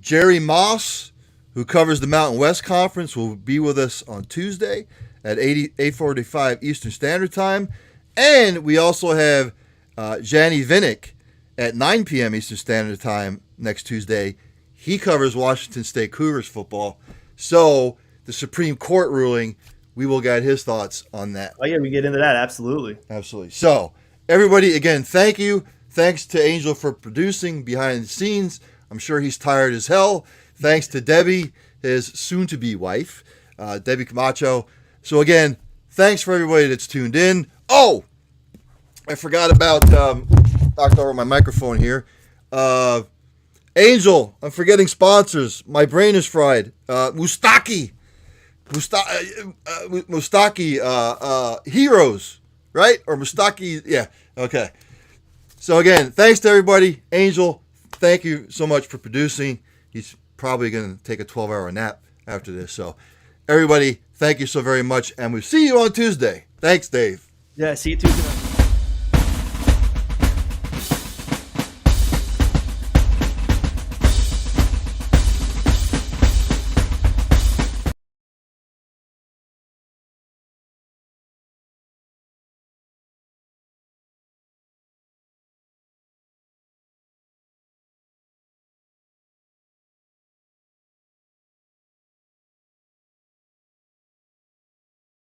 Jerry Moss, who covers the Mountain West Conference, will be with us on Tuesday at 8:45 Eastern Standard Time. And we also have Janny Vinnick at 9 p.m. Eastern Standard Time next Tuesday. He covers Washington State Cougars football. So the Supreme Court ruling, we will get his thoughts on that. Oh, yeah, we get into that. Absolutely. Absolutely. So everybody, again, thank you. Thanks to Angel for producing behind the scenes. I'm sure he's tired as hell. Thanks to Debbie, his soon-to-be wife, Debbie Camacho. So again, thanks for everybody that's tuned in. Oh, I forgot about, knocked over my microphone here. Angel, I'm forgetting sponsors. My brain is fried. Mustaki Heroes, right? Or Mustaki, yeah, okay. So again, thanks to everybody. Angel, thank you so much for producing. He's probably going to take a 12-hour nap after this. So everybody, thank you so very much, and we'll see you on Tuesday. Thanks, Dave. Yeah, see you Tuesday.